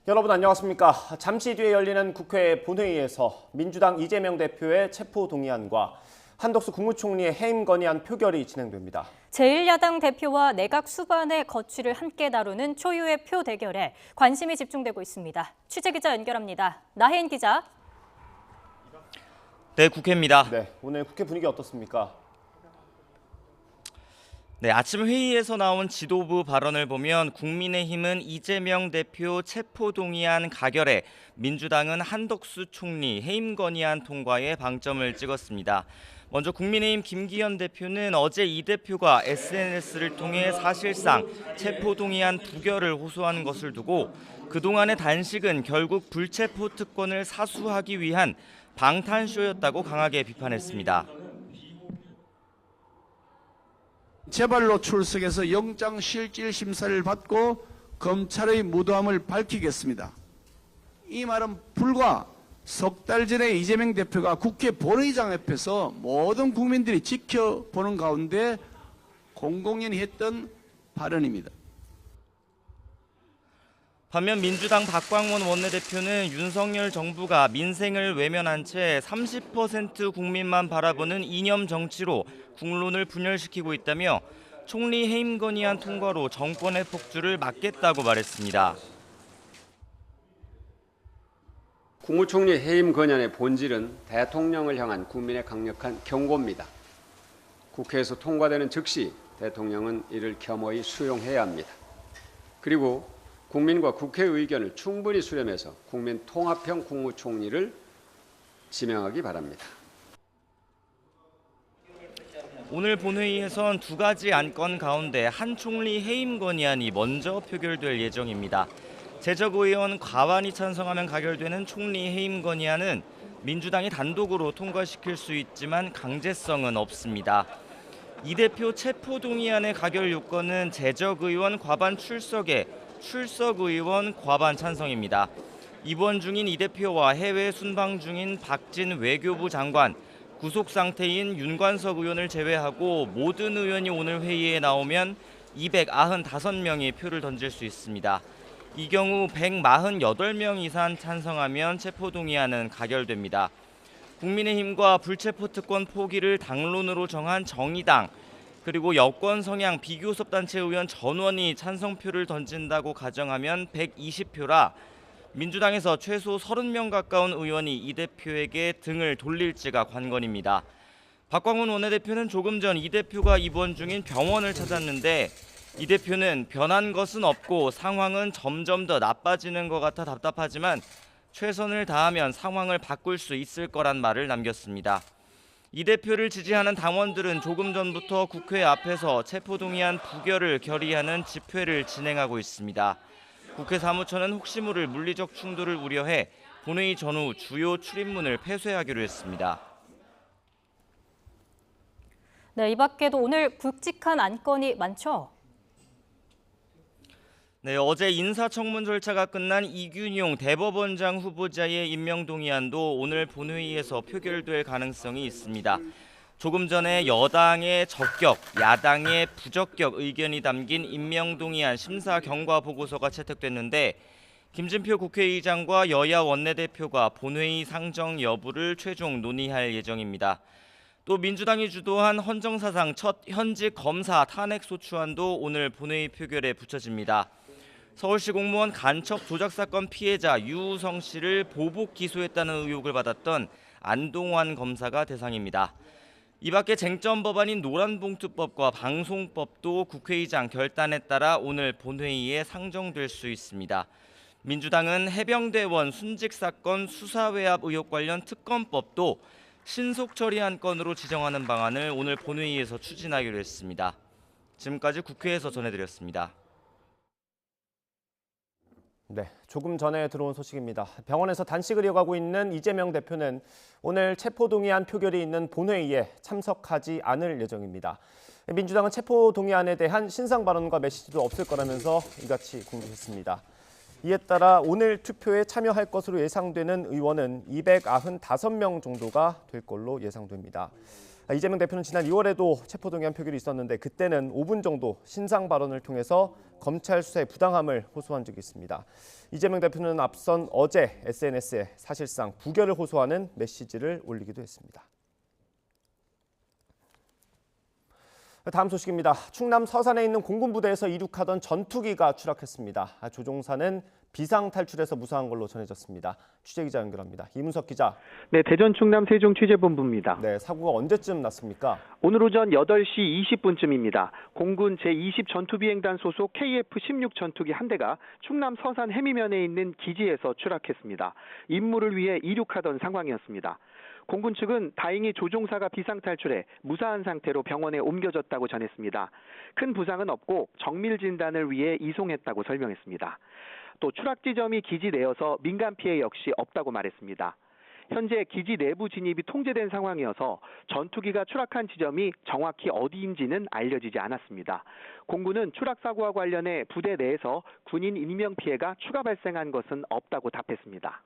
여러분 안녕하십니까. 잠시 뒤에 열리는 국회 본회의에서 민주당 이재명 대표의 체포 동의안과 한덕수 국무총리의 해임 건의안 표결이 진행됩니다. 제1야당 대표와 내각 수반의 거취를 함께 다루는 초유의 표 대결에 관심이 집중되고 있습니다. 취재기자 연결합니다. 나혜인 기자. 네, 국회입니다. 네, 오늘 국회 분위기 어떻습니까? 네, 아침 회의에서 나온 지도부 발언을 보면 국민의힘은 이재명 대표 체포 동의안 가결에 민주당은 한덕수 총리 해임 건의안 통과에 방점을 찍었습니다. 먼저 국민의힘 김기현 대표는 어제 이 대표가 SNS를 통해 사실상 체포 동의안 부결을 호소한 것을 두고 그동안의 단식은 결국 불체포 특권을 사수하기 위한 방탄쇼였다고 강하게 비판했습니다. 제발로 출석해서 영장실질심사를 받고 검찰의 무도함을 밝히겠습니다. 이 말은 불과 석 달 전에 이재명 대표가 국회 본회의장 앞에서 모든 국민들이 지켜보는 가운데 공공연히 했던 발언입니다. 반면 민주당 박광원 원내대표는 윤석열 정부가 민생을 외면한 채 30% 국민만 바라보는 이념 정치로 국론을 분열시키고 있다며 총리 해임 건의안 통과로 정권의 폭주를 막겠다고 말했습니다. 국무총리 해임 건의안의 본질은 대통령을 향한 국민의 강력한 경고입니다. 국회에서 통과되는 즉시 대통령은 이를 겸허히 수용해야 합니다. 그리고 국민과 국회의 의견을 충분히 수렴해서 국민 통합형 국무총리를 지명하기 바랍니다. 오늘 본회의에선 두 가지 안건 가운데 한 총리 해임 건의안이 먼저 표결될 예정입니다. 재적의원 과반이 찬성하면 가결되는 총리 해임 건의안은 민주당이 단독으로 통과시킬 수 있지만 강제성은 없습니다. 이 대표 체포 동의안의 가결 요건은 재적의원 과반 출석에 출석의원 과반 찬성입니다. 입원 중인 이 대표와 해외 순방 중인 박진 외교부 장관, 구속 상태인 윤관석 의원을 제외하고 모든 의원이 오늘 회의에 나오면 295명이 표를 던질 수 있습니다. 이 경우 148명 이상 찬성하면 체포동의안은 가결됩니다. 국민의힘과 불체포 특권 포기를 당론으로 정한 정의당, 그리고 여권 성향 비교섭단체 의원 전원이 찬성표를 던진다고 가정하면 120표라 민주당에서 최소 30명 가까운 의원이 이 대표에게 등을 돌릴지가 관건입니다. 박광훈 원내대표는 조금 전 이 대표가 입원 중인 병원을 찾았는데 이 대표는 변한 것은 없고 상황은 점점 더 나빠지는 것 같아 답답하지만 최선을 다하면 상황을 바꿀 수 있을 거란 말을 남겼습니다. 이 대표를 지지하는 당원들은 조금 전부터 국회 앞에서 체포동의안 부결을 결의하는 집회를 진행하고 있습니다. 국회 사무처는 혹시 모를 물리적 충돌을 우려해 본회의 전후 주요 출입문을 폐쇄하기로 했습니다. 네, 이 밖에도 오늘 굵직한 안건이 많죠? 네, 어제 인사청문 절차가 끝난 이균용 대법원장 후보자의 임명동의안도 오늘 본회의에서 표결될 가능성이 있습니다. 조금 전에 여당의 적격, 야당의 부적격 의견이 담긴 임명동의안 심사 경과 보고서가 채택됐는데 김진표 국회의장과 여야 원내대표가 본회의 상정 여부를 최종 논의할 예정입니다. 또 민주당이 주도한 헌정사상 첫 현직 검사 탄핵소추안도 오늘 본회의 표결에 붙여집니다. 서울시 공무원 간첩 조작 사건 피해자 유우성 씨를 보복 기소했다는 의혹을 받았던 안동환 검사가 대상입니다. 이 밖에 쟁점 법안인 노란봉투법과 방송법도 국회의장 결단에 따라 오늘 본회의에 상정될 수 있습니다. 민주당은 해병대원 순직 사건 수사 외압 의혹 관련 특검법도 신속 처리한 건으로 지정하는 방안을 오늘 본회의에서 추진하기로 했습니다. 지금까지 국회에서 전해드렸습니다. 네, 조금 전에 들어온 소식입니다. 병원에서 단식을 이어가고 있는 이재명 대표는 오늘 체포동의안 표결이 있는 본회의에 참석하지 않을 예정입니다. 민주당은 체포동의안에 대한 신상 발언과 메시지도 없을 거라면서 이같이 공개했습니다. 이에 따라 오늘 투표에 참여할 것으로 예상되는 의원은 295명 정도가 될 걸로 예상됩니다. 이재명 대표는 지난 2월에도 체포동의안 표결이 있었는데 그때는 5분 정도 신상 발언을 통해서 검찰 수사의 부당함을 호소한 적이 있습니다. 이재명 대표는 앞선 어제 SNS에 사실상 부결을 호소하는 메시지를 올리기도 했습니다. 다음 소식입니다. 충남 서산에 있는 공군부대에서 이륙하던 전투기가 추락했습니다. 조종사는 비상 탈출해서 무사한 걸로 전해졌습니다. 취재기자 연결합니다. 이문석 기자. 네, 대전 충남 세종 취재본부입니다. 네, 사고가 언제쯤 났습니까? 오늘 오전 8시 20분쯤입니다. 공군 제20 전투비행단 소속 KF-16 전투기 한 대가 충남 서산 해미면에 있는 기지에서 추락했습니다. 임무를 위해 이륙하던 상황이었습니다. 공군 측은 다행히 조종사가 비상탈출해 무사한 상태로 병원에 옮겨졌다고 전했습니다. 큰 부상은 없고 정밀 진단을 위해 이송했다고 설명했습니다. 또 추락 지점이 기지 내여서 민간 피해 역시 없다고 말했습니다. 현재 기지 내부 진입이 통제된 상황이어서 전투기가 추락한 지점이 정확히 어디인지는 알려지지 않았습니다. 공군은 추락 사고와 관련해 부대 내에서 군인 인명 피해가 추가 발생한 것은 없다고 답했습니다.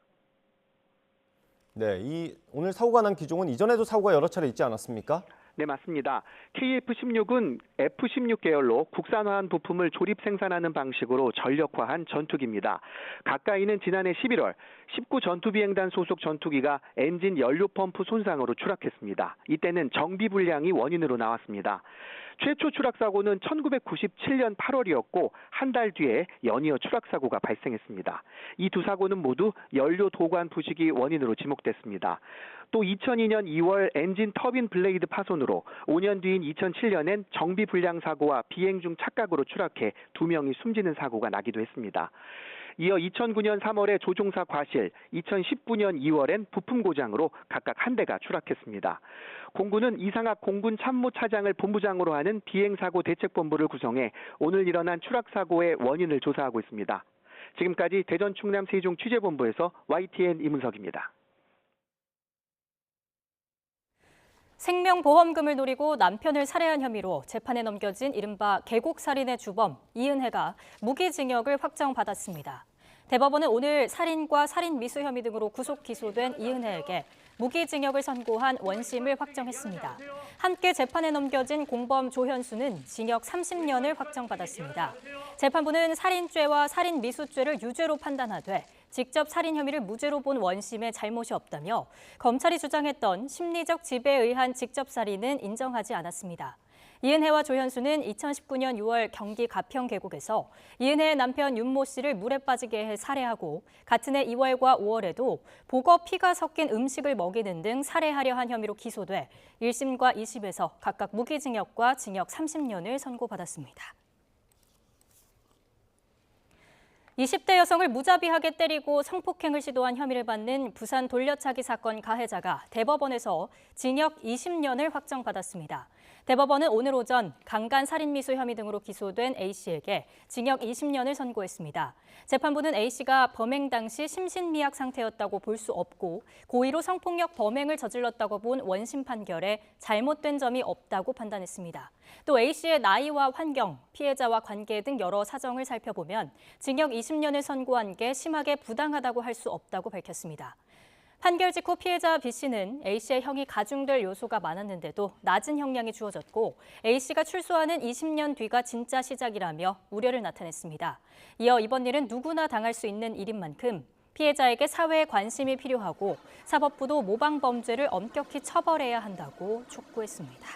네, 오늘 사고가 난 기종은 이전에도 사고가 여러 차례 있지 않았습니까? 네, 맞습니다. KF-16은 F-16 계열로 국산화한 부품을 조립 생산하는 방식으로 전력화한 전투기입니다. 가까이는 지난해 11월 19 전투비행단 소속 전투기가 엔진 연료 펌프 손상으로 추락했습니다. 이때는 정비 불량이 원인으로 나왔습니다. 최초 추락 사고는 1997년 8월이었고 한 달 뒤에 연이어 추락 사고가 발생했습니다. 이 두 사고는 모두 연료 도관 부식이 원인으로 지목됐습니다. 또 2002년 2월 엔진 터빈 블레이드 파손으로 5년 뒤인 2007년엔 정비 불량 사고와 비행 중 착각으로 추락해 2명이 숨지는 사고가 나기도 했습니다. 이어 2009년 3월에 조종사 과실, 2019년 2월엔 부품 고장으로 각각 한 대가 추락했습니다. 공군은 이상학 공군 참모차장을 본부장으로 하는 비행사고 대책본부를 구성해 오늘 일어난 추락사고의 원인을 조사하고 있습니다. 지금까지 대전 충남 세종 취재본부에서 YTN 이문석입니다. 생명보험금을 노리고 남편을 살해한 혐의로 재판에 넘겨진 이른바 계곡살인의 주범 이은혜가 무기징역을 확정받았습니다. 대법원은 오늘 살인과 살인미수 혐의 등으로 구속 기소된 이은혜에게 무기징역을 선고한 원심을 확정했습니다. 함께 재판에 넘겨진 공범 조현수는 징역 30년을 확정받았습니다. 재판부는 살인죄와 살인미수죄를 유죄로 판단하되 직접 살인 혐의를 무죄로 본 원심에 잘못이 없다며 검찰이 주장했던 심리적 지배에 의한 직접 살인은 인정하지 않았습니다. 이은혜와 조현수는 2019년 6월 경기 가평 계곡에서 이은혜의 남편 윤모 씨를 물에 빠지게 해 살해하고 같은 해 2월과 5월에도 복어 피가 섞인 음식을 먹이는 등 살해하려 한 혐의로 기소돼 1심과 2심에서 각각 무기징역과 징역 30년을 선고받았습니다. 20대 여성을 무자비하게 때리고 성폭행을 시도한 혐의를 받는 부산 돌려차기 사건 가해자가 대법원에서 징역 20년을 확정받았습니다. 대법원은 오늘 오전 강간 살인미수 혐의 등으로 기소된 A씨에게 징역 20년을 선고했습니다. 재판부는 A씨가 범행 당시 심신미약 상태였다고 볼 수 없고 고의로 성폭력 범행을 저질렀다고 본 원심 판결에 잘못된 점이 없다고 판단했습니다. 또 A씨의 나이와 환경, 피해자와 관계 등 여러 사정을 살펴보면 징역 20년을 선고한 게 심하게 부당하다고 할 수 없다고 밝혔습니다. 판결 직후 피해자 B씨는 A씨의 형이 가중될 요소가 많았는데도 낮은 형량이 주어졌고 A씨가 출소하는 20년 뒤가 진짜 시작이라며 우려를 나타냈습니다. 이어 이번 일은 누구나 당할 수 있는 일인 만큼 피해자에게 사회의 관심이 필요하고 사법부도 모방범죄를 엄격히 처벌해야 한다고 촉구했습니다.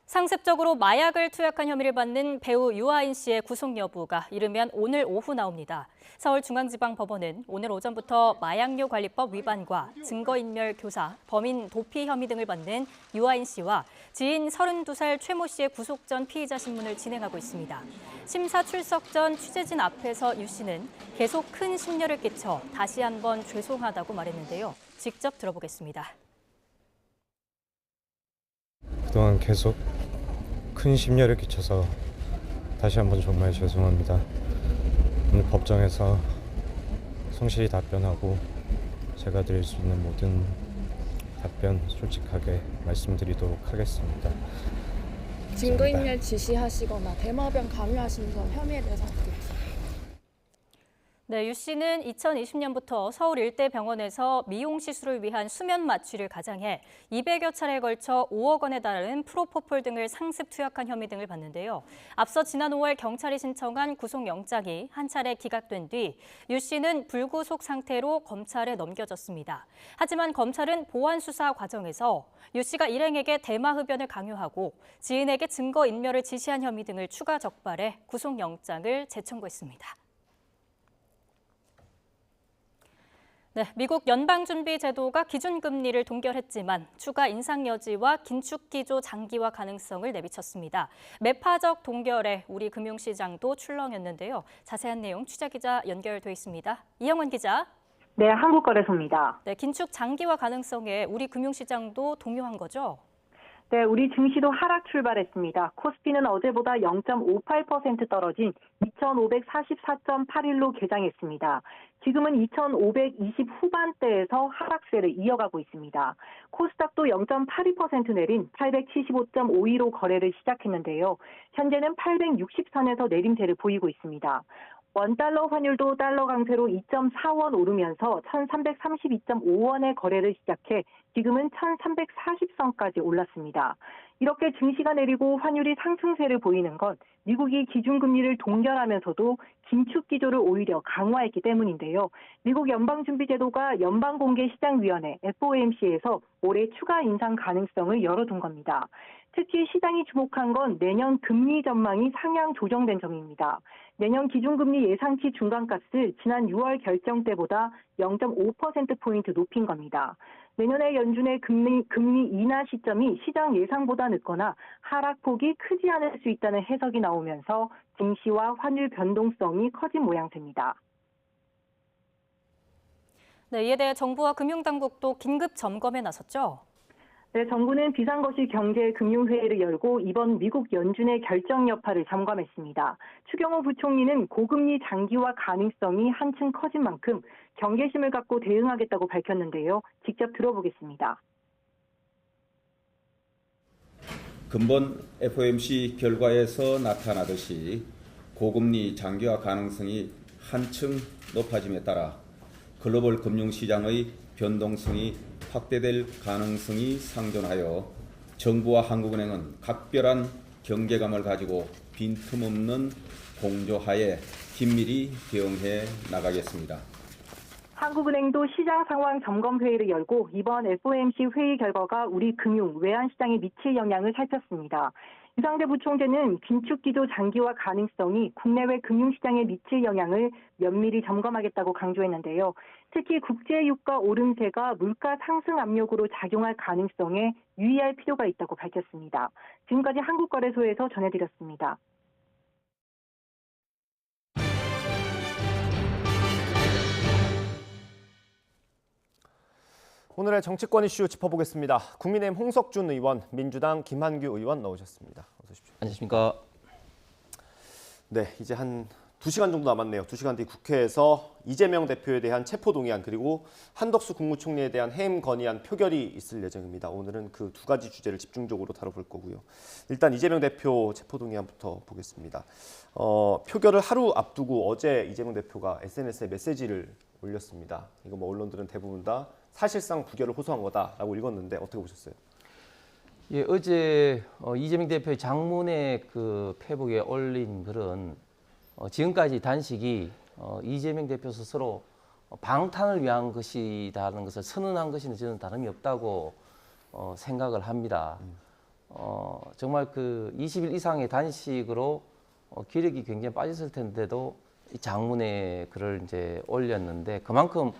상습적으로 마약을 투약한 혐의를 받는 배우 유아인 씨의 구속 여부가 이르면 오늘 오후 나옵니다. 서울중앙지방법원은 오늘 오전부터 마약류 관리법 위반과 증거인멸 교사, 범인 도피 혐의 등을 받는 유아인 씨와 지인 32살 최모 씨의 구속 전 피의자 신문을 진행하고 있습니다. 심사 출석 전 취재진 앞에서 유 씨는 계속 큰 심려를 끼쳐 다시 한번 죄송하다고 말했는데요. 직접 들어보겠습니다. 그동안 계속 큰 심려를 끼쳐서 다시 한번 정말 죄송합니다. 오늘 법정에서 성실히 답변하고 제가 드릴 수 있는 모든 답변 솔직하게 말씀드리도록 하겠습니다. 증거인멸 지시하시거나 대마병 감유하신 점 혐의에 대해서 어떻게 보세요? 네, 유 씨는 2020년부터 서울 일대 병원에서 미용 시술을 위한 수면 마취를 가장해 200여 차례에 걸쳐 5억 원에 달하는 프로포폴 등을 상습 투약한 혐의 등을 받는데요. 앞서 지난 5월 경찰이 신청한 구속영장이 한 차례 기각된 뒤 유 씨는 불구속 상태로 검찰에 넘겨졌습니다. 하지만 검찰은 보안 수사 과정에서 유 씨가 일행에게 대마 흡연을 강요하고 지인에게 증거 인멸을 지시한 혐의 등을 추가 적발해 구속영장을 재청구했습니다. 네, 미국 연방준비제도가 기준금리를 동결했지만 추가 인상 여지와 긴축기조 장기화 가능성을 내비쳤습니다. 매파적 동결에 우리 금융시장도 출렁였는데요. 자세한 내용 취재기자 연결돼 있습니다. 이영원 기자. 네, 한국거래소입니다. 네, 긴축 장기화 가능성에 우리 금융시장도 동요한 거죠? 네, 우리 증시도 하락 출발했습니다. 코스피는 어제보다 0.58% 떨어진 2,544.81로 개장했습니다. 지금은 2,520 후반대에서 하락세를 이어가고 있습니다. 코스닥도 0.82% 내린 875.52로 거래를 시작했는데요. 현재는 860선에서 내림세를 보이고 있습니다. 원달러 환율도 달러 강세로 2.4원 오르면서 1,332.5원에 거래를 시작해 지금은 1,340선까지 올랐습니다. 이렇게 증시가 내리고 환율이 상승세를 보이는 건 미국이 기준금리를 동결하면서도 긴축기조를 오히려 강화했기 때문인데요. 미국 연방준비제도가 연방공개시장위원회 FOMC에서 올해 추가 인상 가능성을 열어둔 겁니다. 특히 시장이 주목한 건 내년 금리 전망이 상향 조정된 점입니다. 내년 기준금리 예상치 중간값을 지난 6월 결정 때보다 0.5%포인트 높인 겁니다. 내년에 연준의 금리 인하 시점이 시장 예상보다 늦거나 하락폭이 크지 않을 수 있다는 해석이 나오면서 증시와 환율 변동성이 커진 모양새입니다. 네, 이에 대해 정부와 금융당국도 긴급 점검에 나섰죠? 네, 정부는 비상거시 경제금융회의를 열고 이번 미국 연준의 결정 여파를 점검했습니다. 추경호 부총리는 고금리 장기화 가능성이 한층 커진 만큼 경계심을 갖고 대응하겠다고 밝혔는데요. 직접 들어보겠습니다. 근본 FOMC 결과에서 나타나듯이 고금리 장기화 가능성이 한층 높아짐에 따라 글로벌 금융시장의 변동성이 확대될 가능성이 상존하여 정부와 한국은행은 각별한 경계감을 가지고 빈틈없는 공조하에 긴밀히 대응해 나가겠습니다. 한국은행도 시장 상황 점검 회의를 열고 이번 FOMC 회의 결과가 우리 금융, 외환시장에 미칠 영향을 살폈습니다. 유상대 부총재는 긴축기조 장기화 가능성이 국내외 금융시장에 미칠 영향을 면밀히 점검하겠다고 강조했는데요. 특히 국제유가 오름세가 물가 상승 압력으로 작용할 가능성에 유의할 필요가 있다고 밝혔습니다. 지금까지 한국거래소에서 전해드렸습니다. 오늘의 정치권 이슈 짚어보겠습니다. 국민의힘 홍석준 의원, 민주당 김한규 의원 나오셨습니다. 어서 오십시오. 안녕하십니까. 네, 이제 한 2시간 정도 남았네요. 2시간 뒤 국회에서 이재명 대표에 대한 체포동의안 그리고 한덕수 국무총리에 대한 해임 건의안 표결이 있을 예정입니다. 오늘은 그 두 가지 주제를 집중적으로 다뤄볼 거고요. 일단 이재명 대표 체포동의안부터 보겠습니다. 표결을 하루 앞두고 어제 이재명 대표가 SNS에 메시지를 올렸습니다. 이거 뭐 언론들은 대부분 다 사실상 부결을 호소한 거다라고 읽었는데 어떻게 보셨어요? 예, 어제 이재명 대표의 장문의 그 페북에 올린 글은 지금까지 단식이 이재명 대표 스스로 방탄을 위한 것이라는 것을 선언한 것이는 저는 다름이 없다고 생각을 합니다. 정말 그 20일 이상의 단식으로 기력이 굉장히 빠졌을 텐데도 이 장문의 글을 이제 올렸는데 그만큼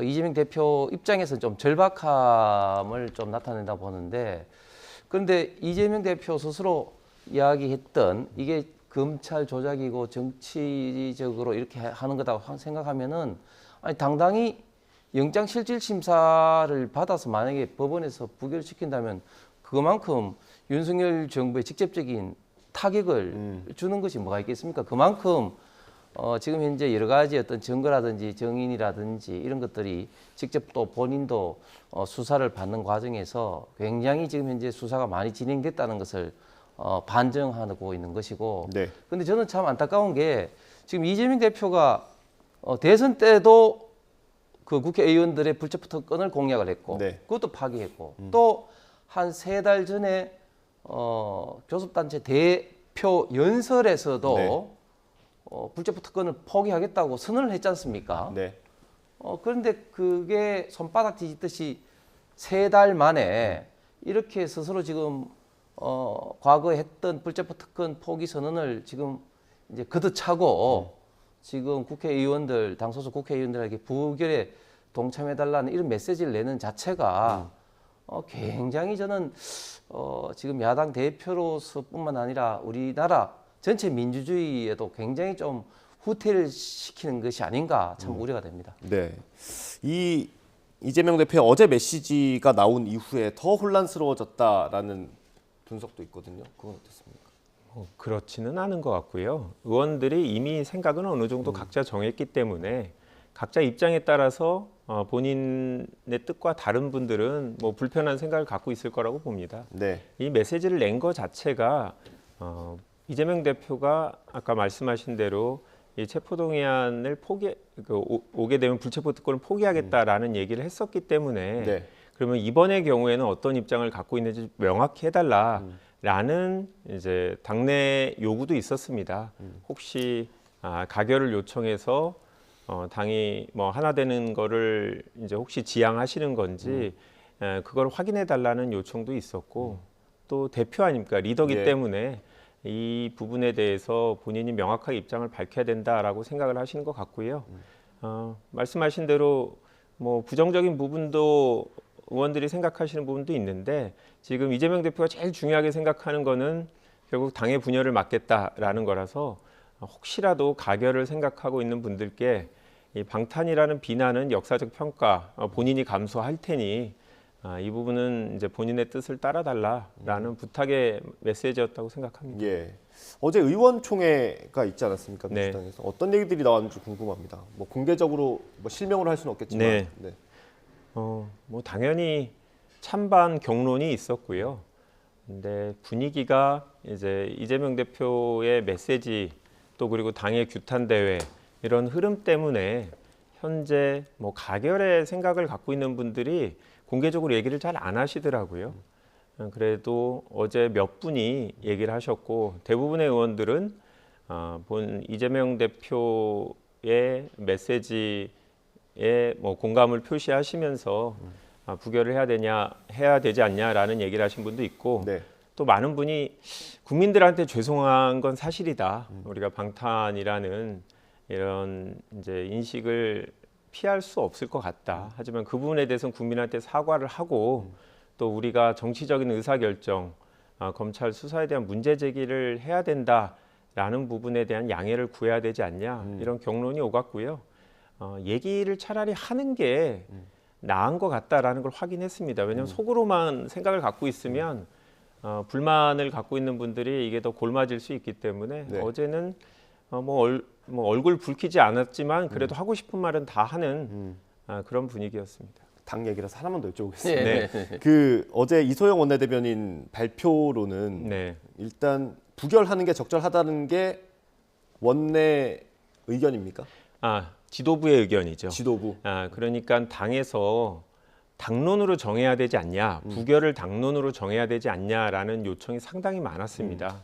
이재명 대표 입장에서 좀 절박함을 좀 나타낸다 보는데 그런데 이재명 대표 스스로 이야기했던 이게 검찰 조작이고 정치적으로 이렇게 하는 거다고 생각하면은 아니 당당히 영장실질심사를 받아서 만약에 법원에서 부결시킨다면 그만큼 윤석열 정부에 직접적인 타격을 주는 것이 뭐가 있겠습니까? 그만큼 지금 현재 여러 가지 어떤 증거라든지 정인이라든지 이런 것들이 직접 또 본인도 수사를 받는 과정에서 굉장히 지금 현재 수사가 많이 진행됐다는 것을 반증하고 있는 것이고. 네. 근데 저는 참 안타까운 게 지금 이재명 대표가 대선 때도 그 국회의원들의 불체포 특권을 공약을 했고 네. 그것도 파기했고 또 한 3달 전에 교섭단체 대표 연설에서도 네. 불체포 특권을 포기하겠다고 선언을 했지 않습니까? 네. 그런데 그게 손바닥 뒤집듯이 3달 만에 이렇게 스스로 지금 과거에 했던 불체포 특권 포기 선언을 지금 이제 걷어차고 지금 국회의원들, 당 소속 국회의원들에게 부결에 동참해달라는 이런 메시지를 내는 자체가 굉장히 저는 지금 야당 대표로서뿐만 아니라 우리나라 전체 민주주의에도 굉장히 좀 후퇴를 시키는 것이 아닌가 참 우려가 됩니다. 네. 이 이재명 대표의 어제 메시지가 나온 이후에 더 혼란스러워졌다라는 분석도 있거든요. 그건 어떻습니까? 그렇지는 않은 것 같고요. 의원들이 이미 생각은 어느 정도 각자 정했기 때문에 각자 입장에 따라서 본인의 뜻과 다른 분들은 뭐 불편한 생각을 갖고 있을 거라고 봅니다. 네. 이 메시지를 낸 것 자체가 이재명 대표가 아까 말씀하신 대로 이 체포동의안을 오게 되면 불체포 특권을 포기하겠다라는 얘기를 했었기 때문에 네. 그러면 이번의 경우에는 어떤 입장을 갖고 있는지 명확히 해달라라는 이제 당내 요구도 있었습니다. 혹시 가결을 요청해서 당이 뭐 하나 되는 거를 이제 혹시 지향하시는 건지 그걸 확인해 달라는 요청도 있었고 또 대표 아닙니까? 리더기 예. 때문에 이 부분에 대해서 본인이 명확하게 입장을 밝혀야 된다라고 생각을 하시는 것 같고요. 말씀하신 대로 뭐 부정적인 부분도 의원들이 생각하시는 부분도 있는데 지금 이재명 대표가 제일 중요하게 생각하는 거는 결국 당의 분열을 막겠다라는 거라서 혹시라도 가결을 생각하고 있는 분들께 이 방탄이라는 비난은 역사적 평가 본인이 감수할 테니 이 부분은 이제 본인의 뜻을 따라달라라는 부탁의 메시지였다고 생각합니다. 예. 어제 의원총회가 있지 않았습니까? 네. 민주당에서 어떤 얘기들이 나왔는지 궁금합니다. 뭐 공개적으로 뭐 실명을 할 수는 없겠지만. 네. 네. 뭐 당연히 찬반 경론이 있었고요. 근데 분위기가 이제 이재명 대표의 메시지 또 그리고 당의 규탄 대회 이런 흐름 때문에 현재 뭐 가결의 생각을 갖고 있는 분들이 공개적으로 얘기를 잘 안 하시더라고요. 그래도 어제 몇 분이 얘기를 하셨고 대부분의 의원들은 본 이재명 대표의 메시지에 뭐 공감을 표시하시면서 부결을 해야 되지 않냐라는 얘기를 하신 분도 있고 네. 또 많은 분이 국민들한테 죄송한 건 사실이다. 우리가 방탄이라는 이런 이제 인식을 피할 수 없을 것 같다. 하지만 그 부분에 대해서는 국민한테 사과를 하고 또 우리가 정치적인 의사결정, 검찰 수사에 대한 문제 제기를 해야 된다라는 부분에 대한 양해를 구해야 되지 않냐 이런 경론이 오갔고요. 얘기를 차라리 하는 게 나은 것 같다라는 걸 확인했습니다. 왜냐하면 속으로만 생각을 갖고 있으면 불만을 갖고 있는 분들이 이게 더 골맞을 수 있기 때문에 네. 어제는 뭐 얼굴 붉히지 않았지만 그래도 하고 싶은 말은 다 하는 그런 분위기였습니다. 당 얘기라서 하나만 더 여쭤보겠습니다. 네. 그 어제 이소영 원내대변인 발표로는 네. 일단 부결하는 게 적절하다는 게 원내 의견입니까? 지도부의 의견이죠. 지도부. 그러니까 당에서 당론으로 정해야 되지 않냐, 부결을 당론으로 정해야 되지 않냐라는 요청이 상당히 많았습니다.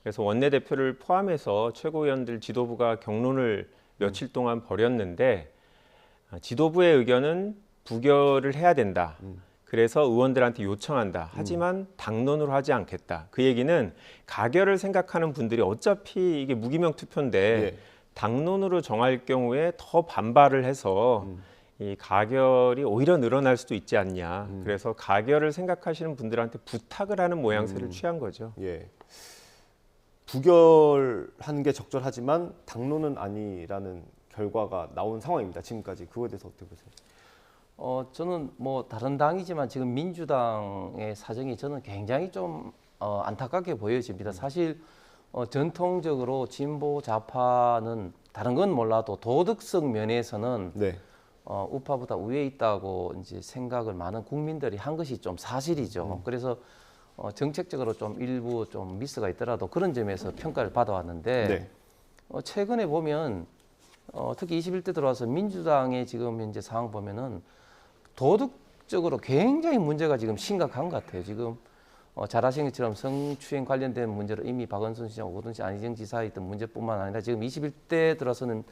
그래서 원내대표를 포함해서 최고위원들 지도부가 경론을 며칠 동안 벌였는데 지도부의 의견은 부결을 해야 된다. 그래서 의원들한테 요청한다. 하지만 당론으로 하지 않겠다. 그 얘기는 가결을 생각하는 분들이 어차피 이게 무기명 투표인데 예. 당론으로 정할 경우에 더 반발을 해서 이 가결이 오히려 늘어날 수도 있지 않냐. 그래서 가결을 생각하시는 분들한테 부탁을 하는 모양새를 취한 거죠. 예. 부결하는 게 적절하지만 당론은 아니라는 결과가 나온 상황입니다. 지금까지 그거에 대해서 어떻게 보세요? 저는 뭐 다른 당이지만 지금 민주당의 사정이 저는 굉장히 좀 안타깝게 보여집니다. 사실 전통적으로 진보 좌파는 다른 건 몰라도 도덕성 면에서는 네. 우파보다 위에 있다고 이제 생각을 많은 국민들이 한 것이 좀 사실이죠. 그래서 정책적으로 좀 일부 좀 미스가 있더라도 그런 점에서 평가를 받아왔는데 네. 최근에 보면 특히 21대 들어와서 민주당의 지금 현재 상황 보면은 도덕적으로 굉장히 문제가 지금 심각한 것 같아요. 지금 잘 아시는 것처럼 성추행 관련된 문제로 이미 박원순 시장, 오거돈 씨, 안희정 지사의 있던 문제뿐만 아니라 지금 21대 들어서는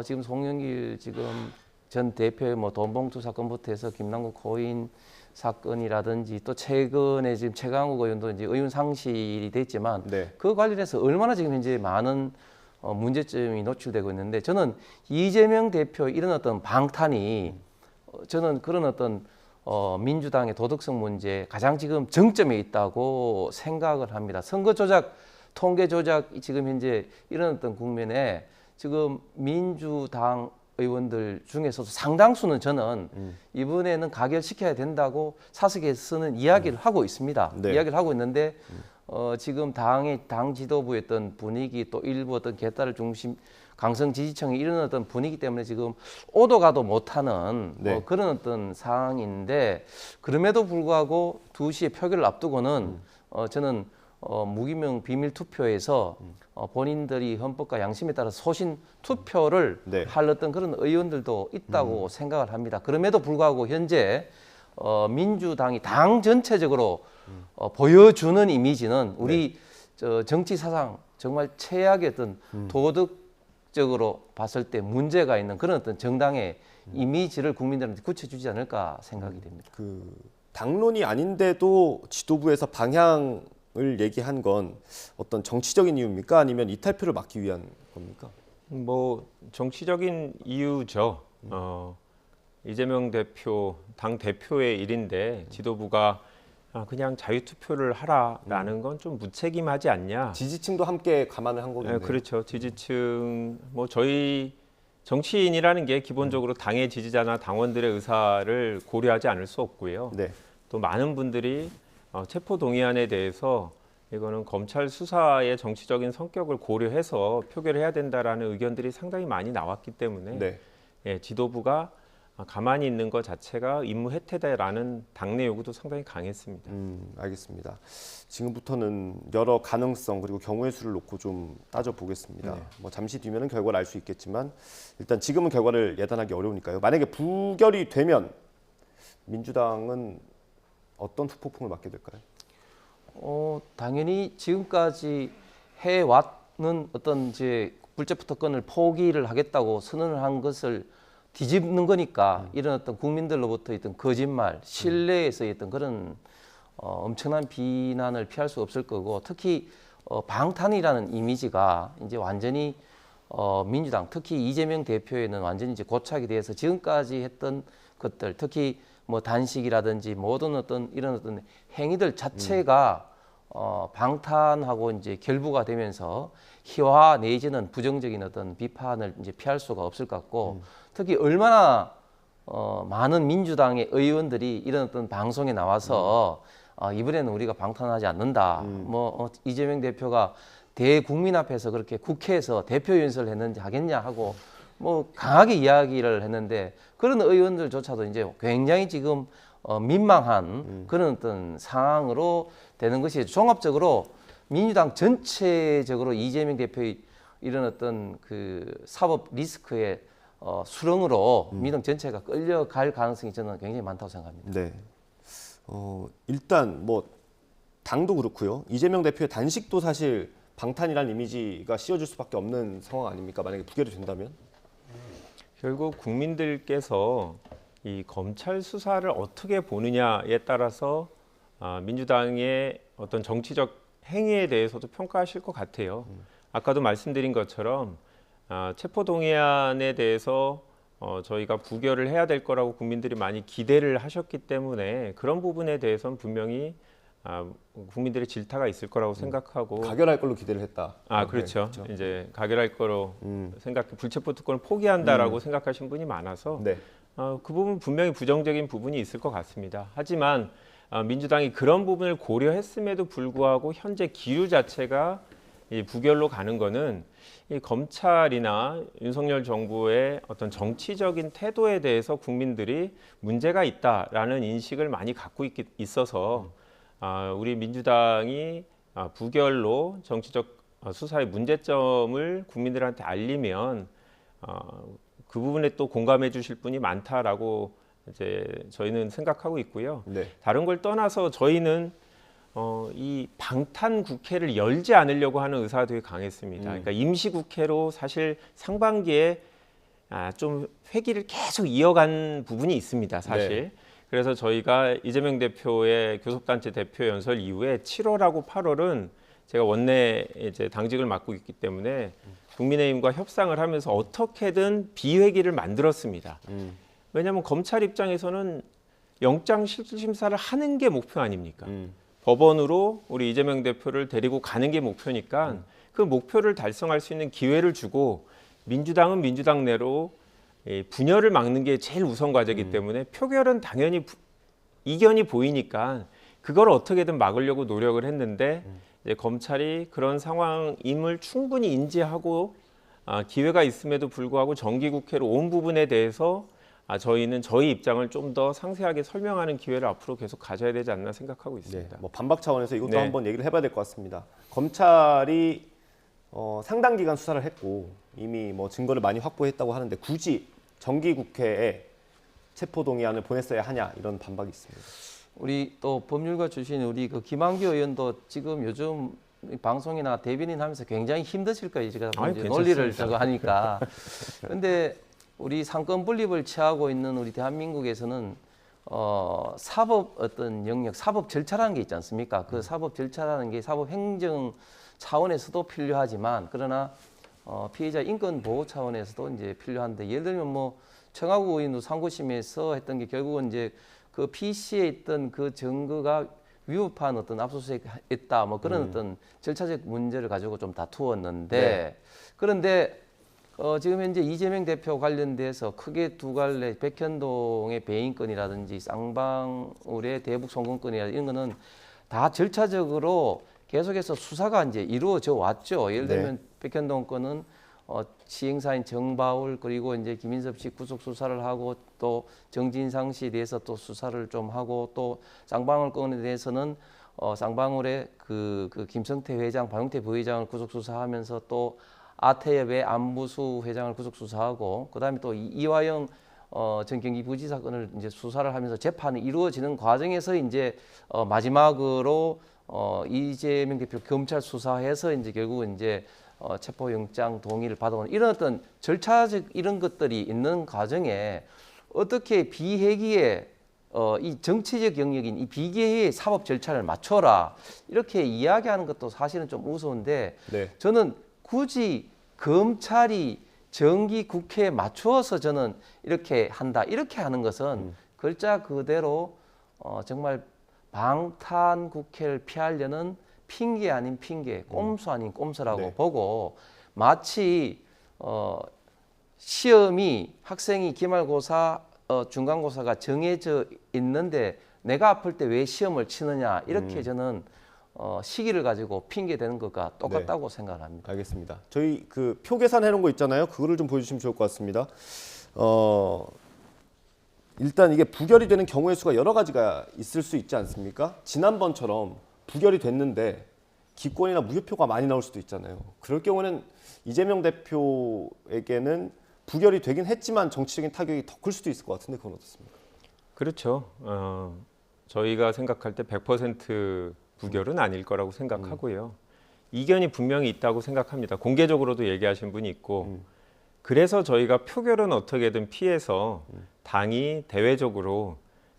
지금 송영길 지금 전 대표의 뭐 돈봉투 사건부터 해서 김남국 고인 사건이라든지 또 최근에 지금 최강욱 의원도 이제 의원 상실이 됐지만 네. 그 관련해서 얼마나 지금 현재 많은 문제점이 노출되고 있는데 저는 이재명 대표 이런 어떤 방탄이 저는 그런 어떤 민주당의 도덕성 문제 가장 지금 정점에 있다고 생각을 합니다. 선거 조작, 통계 조작 지금 현재 이런 어떤 국면에 지금 민주당 의원들 중에서도 상당수는 저는 이번에는 가결시켜야 된다고 사석에서는 이야기를 하고 있습니다. 네. 이야기를 하고 있는데 지금 당 지도부의 어떤 분위기 또 일부 어떤 개딸을 중심 강성 지지층이 이런 어떤 분위기 때문에 지금 오도 가도 못하는 네. 그런 어떤 상황인데 그럼에도 불구하고 2시에 표결을 앞두고는 저는 무기명 비밀 투표에서 본인들이 헌법과 양심에 따라 소신 투표를 네. 할 어떤 그런 의원들도 있다고 생각을 합니다. 그럼에도 불구하고 현재 민주당이 당 전체적으로 보여주는 이미지는 우리 정치 사상 정말 최악의 어떤 도덕적으로 봤을 때 문제가 있는 그런 어떤 정당의 이미지를 국민들한테 굳혀주지 않을까 생각이 됩니다. 그 당론이 아닌데도 지도부에서 방향을 얘기한 건 어떤 정치적인 이유입니까? 아니면 이탈표를 막기 위한 겁니까? 뭐 정치적인 이유죠. 이재명 대표 당 대표의 일인데 지도부가 그냥 자유투표를 하라라는 건 좀 무책임하지 않냐. 지지층도 함께 감안을 한 거겠네요. 그렇죠. 지지층 뭐 저희 정치인이라는 게 기본적으로 당의 지지자나 당원들의 의사를 고려하지 않을 수 없고요. 네. 또 많은 분들이 체포 동의안에 대해서 이거는 검찰 수사의 정치적인 성격을 고려해서 표결해야 된다라는 의견들이 상당히 많이 나왔기 때문에 네. 예, 지도부가 가만히 있는 것 자체가 임무 해태다라는 당내 요구도 상당히 강했습니다. 알겠습니다. 지금부터는 여러 가능성 그리고 경우의 수를 놓고 좀 따져보겠습니다. 네. 뭐 잠시 뒤면은 결과를 알 수 있겠지만 일단 지금은 결과를 예단하기 어려우니까요. 만약에 부결이 되면 민주당은 어떤 후폭풍을 맞게 될까요? 당연히 지금까지 해왔는 어떤 이제 불체포 특권을 포기를 하겠다고 선언을 한 것을 뒤집는 거니까 이런 어떤 국민들로부터 있던 거짓말, 신뢰에서 있던 그런 엄청난 비난을 피할 수 없을 거고 특히 방탄이라는 이미지가 이제 완전히 민주당 특히 이재명 대표에는 완전히 이제 고착이 돼서 지금까지 했던 것들 특히 뭐 단식이라든지 모든 어떤 이런 어떤 행위들 자체가 방탄하고 이제 결부가 되면서 희화 내지는 부정적인 어떤 비판을 이제 피할 수가 없을 것 같고 특히 얼마나 많은 민주당의 의원들이 이런 어떤 방송에 나와서 이번에는 우리가 방탄하지 않는다. 뭐 이재명 대표가 대국민 앞에서 그렇게 국회에서 대표 연설을 했는지 하겠냐 하고 뭐 강하게 이야기를 했는데 그런 의원들조차도 이제 굉장히 지금 민망한 그런 어떤 상황으로 되는 것이 종합적으로 민주당 전체적으로 이재명 대표의 이런 어떤 그 사법 리스크의 수렁으로 민주당 전체가 끌려갈 가능성이 저는 굉장히 많다고 생각합니다. 네. 일단 뭐 당도 그렇고요. 이재명 대표의 단식도 사실 방탄이라는 이미지가 씌워질 수밖에 없는 상황 아닙니까? 만약에 부결이 된다면? 결국 국민들께서 이 검찰 수사를 어떻게 보느냐에 따라서 민주당의 어떤 정치적 행위에 대해서도 평가하실 것 같아요. 아까도 말씀드린 것처럼 체포동의안에 대해서 저희가 부결을 해야 될 거라고 국민들이 많이 기대를 하셨기 때문에 그런 부분에 대해서는 분명히 국민들의 질타가 있을 거라고 생각하고 가결할 걸로 기대를 했다. 그렇죠. 네, 그렇죠. 이제 가결할 거로 불체포 특권을 포기한다라고 생각하신 분이 많아서 네. 그 부분 분명히 부정적인 부분이 있을 것 같습니다. 하지만 민주당이 그런 부분을 고려했음에도 불구하고 현재 기류 자체가 이 부결로 가는 거는 이 검찰이나 윤석열 정부의 어떤 정치적인 태도에 대해서 국민들이 문제가 있다라는 인식을 많이 갖고 있어서 우리 민주당이 부결로 정치적 수사의 문제점을 국민들한테 알리면 그 부분에 또 공감해 주실 분이 많다라고 이제 저희는 생각하고 있고요. 네. 다른 걸 떠나서 저희는 이 방탄 국회를 열지 않으려고 하는 의사가 되게 강했습니다. 그러니까 임시 국회로 사실 상반기에 좀 회기를 계속 이어간 부분이 있습니다. 사실. 네. 그래서 저희가 이재명 대표의 교섭단체 대표 연설 이후에 7월하고 8월은 제가 원내 이제 당직을 맡고 있기 때문에 국민의힘과 협상을 하면서 어떻게든 비회기를 만들었습니다. 왜냐하면 검찰 입장에서는 영장 실질심사를 하는 게 목표 아닙니까? 법원으로 우리 이재명 대표를 데리고 가는 게 목표니까 그 목표를 달성할 수 있는 기회를 주고 민주당은 민주당 내로 분열을 막는 게 제일 우선 과제이기 때문에 표결은 당연히 이견이 보이니까 그걸 어떻게든 막으려고 노력을 했는데 이제 검찰이 그런 상황임을 충분히 인지하고 기회가 있음에도 불구하고 정기국회로 온 부분에 대해서 저희는 저희 입장을 좀 더 상세하게 설명하는 기회를 앞으로 계속 가져야 되지 않나 생각하고 있습니다. 네, 뭐 반박 차원에서 이것도 네. 한번 얘기를 해봐야 될 것 같습니다. 검찰이 상당 기간 수사를 했고 이미 뭐 증거를 많이 확보했다고 하는데 굳이 정기국회에 체포동의안을 보냈어야 하냐 이런 반박이 있습니다. 우리 또 법률가 출신 우리 그 김한규 의원도 지금 요즘 방송이나 대변인 하면서 굉장히 힘드실 거예요. 제가 이제 논리를 저거 하니까. 그런데 우리 상권 분립을 취하고 있는 우리 대한민국에서는 사법 어떤 영역, 사법 절차라는 게 있지 않습니까? 그 사법 절차라는 게 사법 행정 차원에서도 필요하지만 그러나 피해자 인권 보호 차원에서도 이제 필요한데 예를 들면 뭐 청하구 의원도 상고심에서 했던 게 결국은 이제 그 PC에 있던 그 증거가 위법한 어떤 압수수색했다 뭐 그런 어떤 절차적 문제를 가지고 좀 다투었는데 네. 그런데 지금 현재 이재명 대표 관련돼서 크게 두 갈래 백현동의 배임건이라든지 쌍방울의 대북 송금건이라든지 이런 거는 다 절차적으로 계속해서 수사가 이제 이루어져 왔죠. 예를 들면 백현동 건은 시행사인 정바울 그리고 이제 김인섭 씨 구속 수사를 하고 또 정진상 씨에 대해서 또 수사를 좀 하고 또 쌍방울 건에 대해서는 쌍방울의 그 김성태 회장, 박용태 부회장을 구속 수사하면서 또 아태엽의 안부수 회장을 구속 수사하고 그다음에 또 이화영 전 경기부지사 건을 이제 수사를 하면서 재판이 이루어지는 과정에서 이제 마지막으로 이재명 대표 검찰 수사해서 이제 결국은 이제 체포영장 동의를 받아오는 이런 어떤 절차적 이런 것들이 있는 과정에 어떻게 비회기에 이 정치적 영역인 이 비계의 사법 절차를 맞춰라 이렇게 이야기하는 것도 사실은 좀 우스운데 네. 저는 굳이 검찰이 정기 국회에 맞추어서 저는 이렇게 한다 이렇게 하는 것은 글자 그대로 정말 방탄 국회를 피하려는 핑계 아닌 핑계, 꼼수 아닌 꼼수라고 네. 보고 마치 시험이 학생이 기말고사, 중간고사가 정해져 있는데 내가 아플 때 왜 시험을 치느냐 이렇게 저는 시기를 가지고 핑계 대는 것과 똑같다고 생각합니다. 알겠습니다. 저희 그 표 계산해 놓은 거 있잖아요. 그거를 좀 보여주시면 좋을 것 같습니다. 일단 이게 부결이 되는 경우의 수가 여러 가지가 있을 수 있지 않습니까? 지난번처럼 부결이 됐는데 기권이나 무효표가 많이 나올 수도 있잖아요. 그럴 경우는 이재명 대표에게는 부결이 되긴 했지만 정치적인 타격이 더 클 수도 있을 것 같은데 그건 어떻습니까? 그렇죠. 저희가 생각할 때 100% 부결은 아닐 거라고 생각하고요. 이견이 분명히 있다고 생각합니다. 공개적으로도 얘기하신 분이 있고 그래서 저희가 표결은 어떻게든 피해서 당이 대외적으로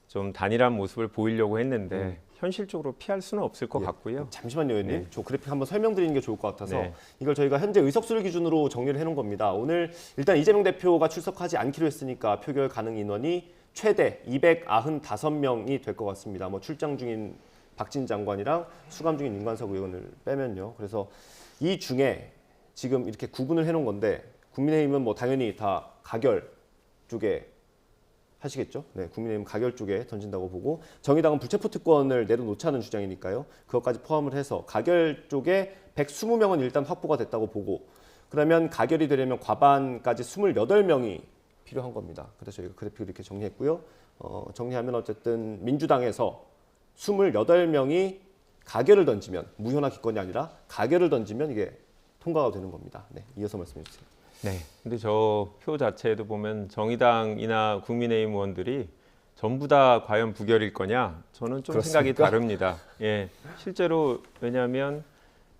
좀 단일한 모습을 보이려고 했는데 현실적으로 피할 수는 없을 것 같고요. 잠시만요, 의원님. 저 그래픽 한번 설명드리는 게 좋을 것 같아서 네. 이걸 저희가 현재 의석수를 기준으로 정리를 해놓은 겁니다. 오늘 일단 이재명 대표가 출석하지 않기로 했으니까 표결 가능 인원이 최대 295명이 될 것 같습니다. 뭐 출장 중인 박진 장관이랑 수감 중인 윤관석 의원을 빼면요. 그래서 이 중에 지금 이렇게 구분을 해놓은 건데 국민의힘은 뭐 당연히 다 가결 쪽에 하시겠죠. 네, 국민의힘 가결 쪽에 던진다고 보고 정의당은 불체포 특권을 내려놓자는 주장이니까요. 그것까지 포함을 해서 가결 쪽에 120명은 일단 확보가 됐다고 보고 그러면 가결이 되려면 과반까지 28명이 필요한 겁니다. 그래서 저희가 그래픽을 이렇게 정리했고요. 정리하면 어쨌든 민주당에서 28명이 가결을 던지면 무효나 기권이 아니라 가결을 던지면 이게 통과가 되는 겁니다. 네, 이어서 말씀해 주세요. 네. 근데 저 표 자체에도 보면 정의당이나 국민의힘 의원들이 전부 다 과연 부결일 거냐? 저는 좀 그렇습니까? 생각이 다릅니다. 예. 실제로 왜냐하면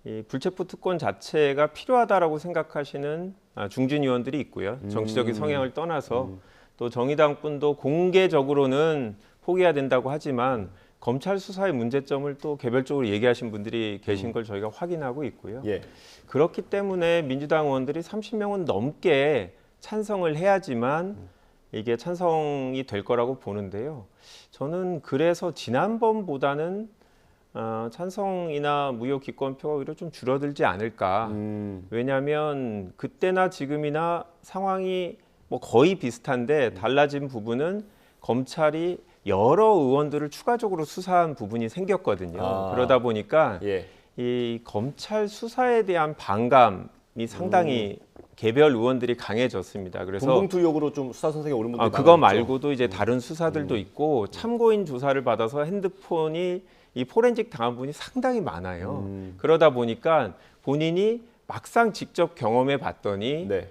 이 불체포 특권 자체가 필요하다라고 생각하시는 중진 의원들이 있고요. 정치적인 성향을 떠나서 또 정의당뿐도 공개적으로는 포기해야 된다고 하지만 검찰 수사의 문제점을 또 개별적으로 얘기하신 분들이 계신 걸 저희가 확인하고 있고요. 예. 그렇기 때문에 민주당 의원들이 30명은 넘게 찬성을 해야지만 이게 찬성이 될 거라고 보는데요. 저는 그래서 지난번보다는 찬성이나 무효 기권표가 오히려 좀 줄어들지 않을까. 왜냐하면 그때나 지금이나 상황이 뭐 거의 비슷한데 달라진 부분은 검찰이 여러 의원들을 추가적으로 수사한 부분이 생겼거든요. 그러다 보니까 예. 이 검찰 수사에 대한 반감이 상당히 개별 의원들이 강해졌습니다. 그래서 동봉투욕으로 좀 수사 선생에 오른 분들이 그거 많았죠. 말고도 이제 다른 수사들도 있고 참고인 조사를 받아서 핸드폰이 이 포렌식 당한 분이 상당히 많아요. 그러다 보니까 본인이 막상 직접 경험해 봤더니 네.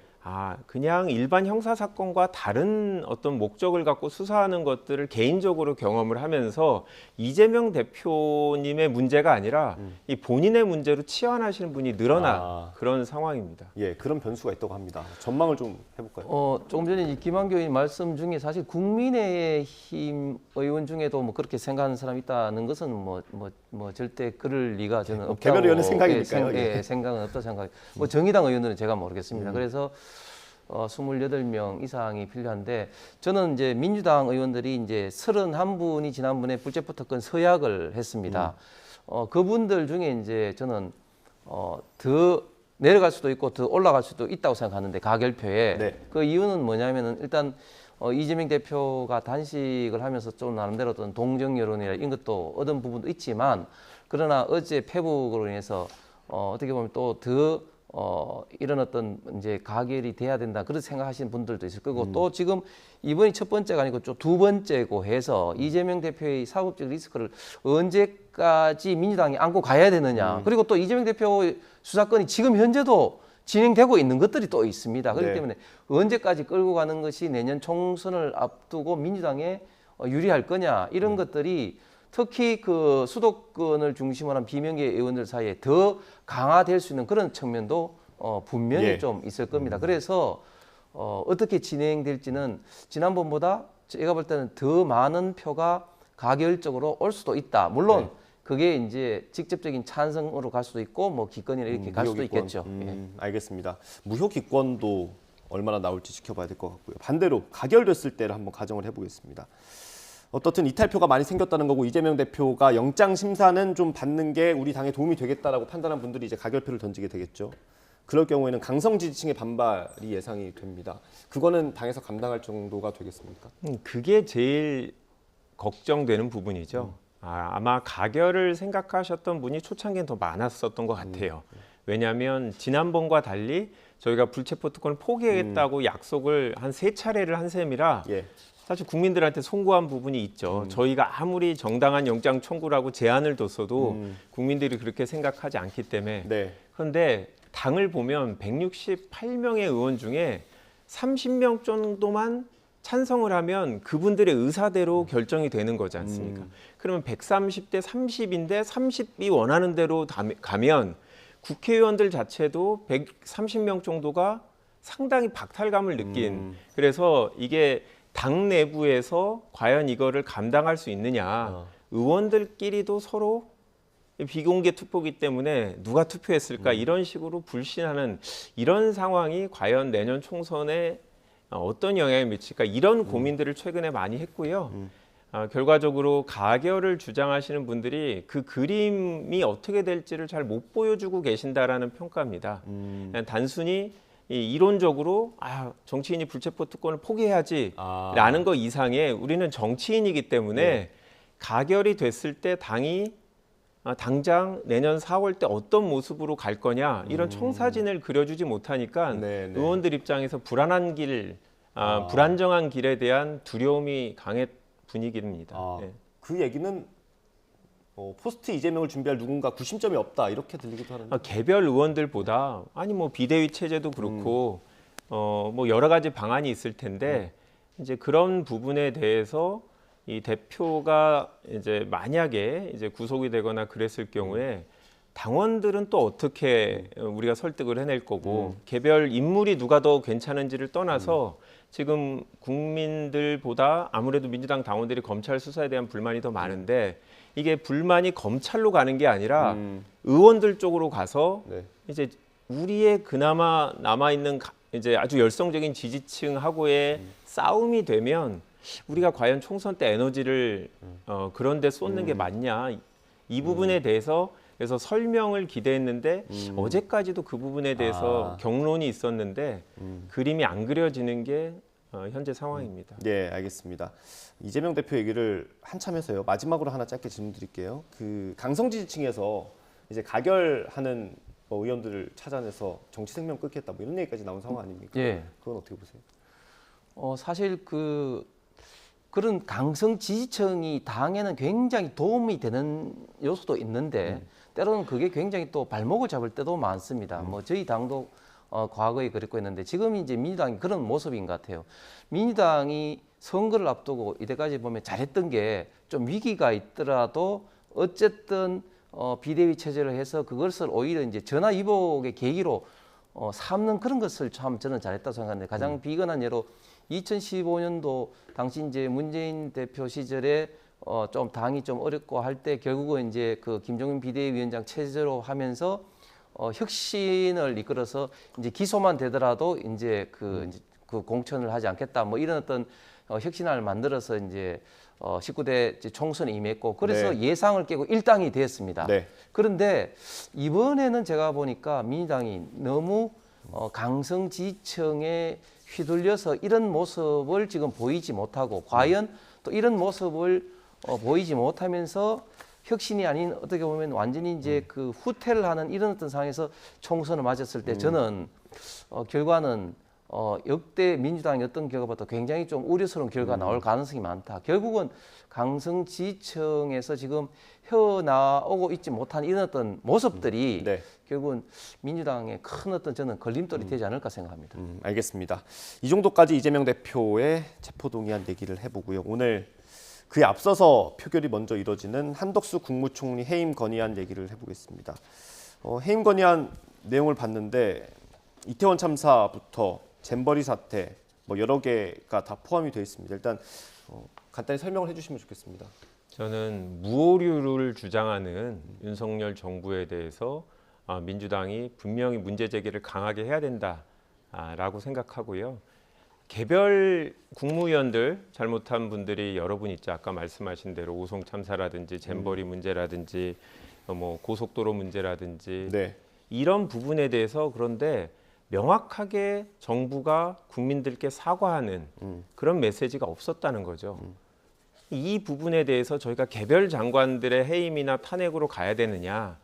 그냥 일반 형사 사건과 다른 어떤 목적을 갖고 수사하는 것들을 개인적으로 경험을 하면서 이재명 대표님의 문제가 아니라 이 본인의 문제로 치환하시는 분이 늘어나 그런 상황입니다. 예, 그런 변수가 있다고 합니다. 전망을 좀 해볼까요? 조금 전에 이 김한교 의원 말씀 중에 사실 국민의힘 의원 중에도 뭐 그렇게 생각하는 사람이 있다는 것은 뭐 절대 그럴 리가 저는 없다고. 개별 의원의 생각이니까요. 생각은 없다 생각. 뭐 정의당 의원들은 제가 모르겠습니다. 그래서 28명 이상이 필요한데 저는 이제 민주당 의원들이 이제 31분이 지난번에 불체포 특권 서약을 했습니다. 그분들 중에 이제 저는 더 내려갈 수도 있고 더 올라갈 수도 있다고 생각하는데 가결표에 네. 그 이유는 뭐냐면은 일단 이재명 대표가 단식을 하면서 좀 나름대로 어떤 동정 여론이나 이런 것도 얻은 부분도 있지만 그러나 어제 페북으로 인해서 어떻게 보면 또 더 이런 어떤 이제 가결이 돼야 된다 그렇게 생각하시는 분들도 있을 거고 또 지금 이번이 첫 번째가 아니고 좀 두 번째고 해서 이재명 대표의 사법적 리스크를 언제까지 민주당이 안고 가야 되느냐 그리고 또 이재명 대표 수사건이 지금 현재도 진행되고 있는 것들이 또 있습니다. 그렇기 때문에 언제까지 끌고 가는 것이 내년 총선을 앞두고 민주당에 유리할 거냐 이런 것들이 특히 그 수도권을 중심으로 한 비명계 의원들 사이에 더 강화될 수 있는 그런 측면도 분명히 좀 있을 겁니다. 그래서 어떻게 진행될지는 지난번보다 제가 볼 때는 더 많은 표가 가결적으로 올 수도 있다. 물론 그게 이제 직접적인 찬성으로 갈 수도 있고 뭐 기권이나 이렇게 갈 수도 있겠죠. 알겠습니다. 무효 기권도 얼마나 나올지 지켜봐야 될 것 같고요. 반대로 가결됐을 때를 한번 가정을 해보겠습니다. 어떻든 이탈표가 많이 생겼다는 거고 이재명 대표가 영장 심사는 좀 받는 게 우리 당에 도움이 되겠다라고 판단한 분들이 이제 가결표를 던지게 되겠죠. 그럴 경우에는 강성 지지층의 반발이 예상이 됩니다. 그거는 당에서 감당할 정도가 되겠습니까? 그게 제일 걱정되는 부분이죠. 아마 가결을 생각하셨던 분이 초창기엔 더 많았었던 것 같아요. 왜냐하면 지난번과 달리 저희가 불체포 특권을 포기하겠다고 약속을 한 3차례를 한 셈이라 사실 국민들한테 송구한 부분이 있죠. 저희가 아무리 정당한 영장 청구라고 제안을 뒀어도 국민들이 그렇게 생각하지 않기 때문에. 그런데 당을 보면 168명의 의원 중에 30명 정도만 찬성을 하면 그분들의 의사대로 결정이 되는 거지 않습니까? 그러면 130대 30인데 30이 원하는 대로 가면 국회의원들 자체도 130명 정도가 상당히 박탈감을 느낀 그래서 이게 당 내부에서 과연 이거를 감당할 수 있느냐 의원들끼리도 서로 비공개 투표기 때문에 누가 투표했을까 이런 식으로 불신하는 이런 상황이 과연 내년 총선에 어떤 영향을 미칠까 이런 고민들을 최근에 많이 했고요. 결과적으로 가결을 주장하시는 분들이 그 그림이 어떻게 될지를 잘 못 보여주고 계신다라는 평가입니다. 그냥 단순히 이론적으로 정치인이 불체포 특권을 포기해야지라는 거 이상의 우리는 정치인이기 때문에 가결이 됐을 때 당이 당장 내년 4월 때 어떤 모습으로 갈 거냐 이런 청사진을 그려주지 못하니까 의원들 입장에서 불안한 길, 불안정한 길에 대한 두려움이 강한 분위기입니다. 그 얘기는 포스트 이재명을 준비할 누군가 구심점이 없다 이렇게 들리기도 하는데 개별 의원들보다 아니 뭐 비대위 체제도 그렇고 뭐 여러 가지 방안이 있을 텐데 이제 그런 부분에 대해서 이 대표가 이제 만약에 이제 구속이 되거나 그랬을 경우에 당원들은 또 어떻게 우리가 설득을 해낼 거고 개별 인물이 누가 더 괜찮은지를 떠나서 지금 국민들보다 아무래도 민주당 당원들이 검찰 수사에 대한 불만이 더 많은데 이게 불만이 검찰로 가는 게 아니라 의원들 쪽으로 가서 이제 우리의 그나마 남아있는 이제 아주 열성적인 지지층하고의 싸움이 되면 우리가 과연 총선 때 에너지를 그런 데 쏟는 게 맞냐 이 부분에 대해서 그래서 설명을 기대했는데 어제까지도 그 부분에 대해서 경론이 있었는데 그림이 안 그려지는 게 현재 상황입니다. 네, 알겠습니다. 이재명 대표 얘기를 한참 해서요. 마지막으로 하나 짧게 질문 드릴게요. 그 강성 지지층에서 이제 가결하는 의원들을 찾아내서 정치 생명 끊겠다 뭐 이런 얘기까지 나온 상황 아닙니까? 예. 그건 어떻게 보세요? 사실 그런 강성 지지층이 당에는 굉장히 도움이 되는 요소도 있는데 때로는 그게 굉장히 또 발목을 잡을 때도 많습니다. 뭐 저희 당도 과거에 그랬고 했는데 지금 이제 민주당이 그런 모습인 것 같아요. 민주당이 선거를 앞두고 이때까지 보면 잘했던 게 좀 위기가 있더라도 어쨌든 비대위 체제를 해서 그것을 오히려 이제 전화위복의 계기로 삼는 그런 것을 참 저는 잘했다고 생각하는데 가장 비근한 예로 2015년도 당시 이제 문재인 대표 시절에 좀 당이 좀 어렵고 할 때 결국은 이제 그 김종인 비대위원장 체제로 하면서 혁신을 이끌어서 이제 기소만 되더라도 이제 그 공천을 하지 않겠다 뭐 이런 어떤 혁신안을 만들어서 이제 19대 총선에 임했고 그래서 네. 예상을 깨고 일당이 됐습니다. 네. 그런데 이번에는 제가 보니까 민주당이 너무 강성 지지층에 휘둘려서 이런 모습을 지금 보이지 못하고 과연 또 이런 모습을 보이지 못하면서 혁신이 아닌 어떻게 보면 완전히 이제 그 후퇴를 하는 이런 어떤 상황에서 총선을 맞았을 때 저는 결과는 역대 민주당이 어떤 결과보다 굉장히 좀 우려스러운 결과가 나올 가능성이 많다. 결국은 강성 지지층에서 지금 헤어나오고 있지 못한 이런 어떤 모습들이 네. 결국은 민주당의 큰 어떤 저는 걸림돌이 되지 않을까 생각합니다. 알겠습니다. 이 정도까지 이재명 대표의 체포동의안 얘기를 해보고요. 오늘 그에 앞서서 표결이 먼저 이뤄지는 한덕수 국무총리 해임 건의안 얘기를 해보겠습니다. 해임 건의안 내용을 봤는데 이태원 참사부터 잼버리 사태 뭐 여러 개가 다 포함이 되어 있습니다. 일단 간단히 설명을 해주시면 좋겠습니다. 저는 무오류를 주장하는 윤석열 정부에 대해서 민주당이 분명히 문제 제기를 강하게 해야 된다라고 생각하고요. 개별 국무위원들 잘못한 분들이 여러 분 있죠. 아까 말씀하신 대로 오송 참사라든지 잼버리 문제라든지 뭐 고속도로 문제라든지 네. 이런 부분에 대해서 그런데 명확하게 정부가 국민들께 사과하는 그런 메시지가 없었다는 거죠. 이 부분에 대해서 저희가 개별 장관들의 해임이나 탄핵으로 가야 되느냐?